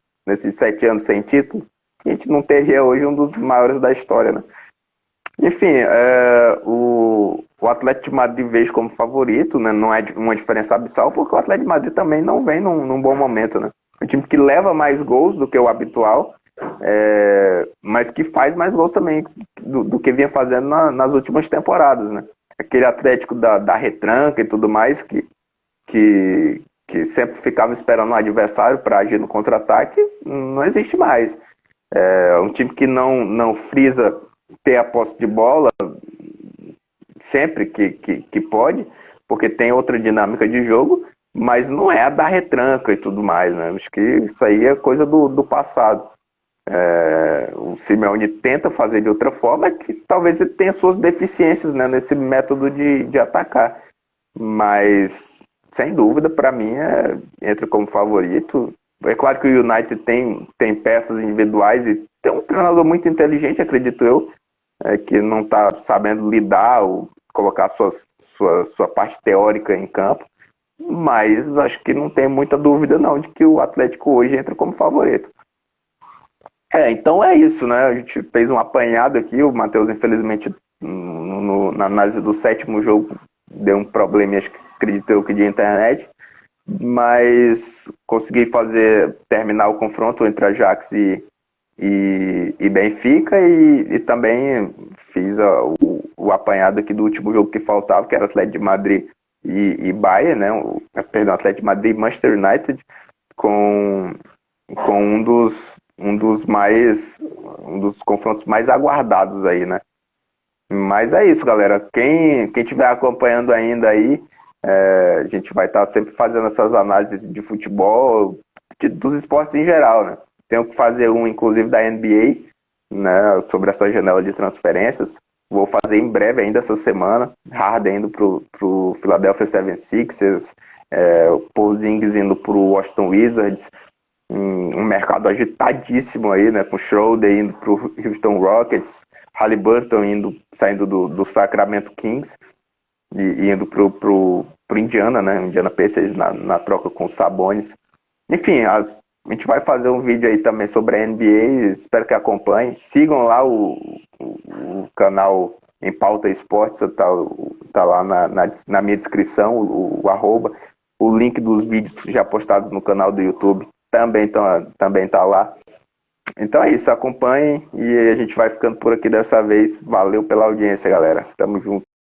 7 anos sem título? A gente não teria hoje um dos maiores da história, né? Enfim, o Atlético de Madrid vejo como favorito, né? Não é uma diferença abissal, porque o Atlético de Madrid também não vem num bom momento, né? É um time que leva mais gols do que o habitual, mas que faz mais gols também do que vinha fazendo nas últimas temporadas, né? Aquele Atlético da retranca e tudo mais, que sempre ficava esperando um adversário para agir no contra-ataque, não existe mais. É um time que não frisa ter a posse de bola sempre que pode, porque tem outra dinâmica de jogo, mas não é a da retranca e tudo mais, né? Acho que isso aí é coisa do passado. O Simeone tenta fazer de outra forma, que talvez ele tenha suas deficiências, né, nesse método de atacar, mas sem dúvida, para mim, entra como favorito. É claro que o United tem peças individuais e tem um treinador muito inteligente, acredito eu, que não está sabendo lidar ou colocar sua parte teórica em campo, mas acho que não tem muita dúvida não de que o Atlético hoje entra como favorito. Então é isso, né? A gente fez um apanhado aqui, o Matheus, infelizmente, na análise do 7º jogo, deu um problema, acredito eu, que de internet, mas consegui terminar o confronto entre Ajax e Benfica e também fiz o apanhado aqui do último jogo que faltava, que era Atlético de Madrid e Bayern, né? Perdão, Atlético de Madrid e Manchester United, com um dos confrontos mais aguardados aí, né? Mas é isso, galera. Quem estiver acompanhando ainda aí, a gente vai estar sempre fazendo essas análises de futebol, dos esportes em geral, né? Tenho que fazer inclusive, da NBA, né, sobre essa janela de transferências. Vou fazer em breve ainda essa semana. Harden indo pro Philadelphia 76ers, o Porzingis indo pro Washington Wizards. Um mercado agitadíssimo aí, né? Com Schroeder indo pro Houston Rockets, Haliburton saindo do Sacramento Kings e indo pro Indiana, né? Indiana Pacers na troca com os Sabonis. Enfim, a gente vai fazer um vídeo aí também sobre a NBA, espero que acompanhem. Sigam lá o canal Em Pauta Esportes, tá lá na minha descrição, o arroba. O link dos vídeos já postados no canal do YouTube também tá lá. Então é isso, acompanhem e a gente vai ficando por aqui dessa vez. Valeu pela audiência, galera. Tamo junto.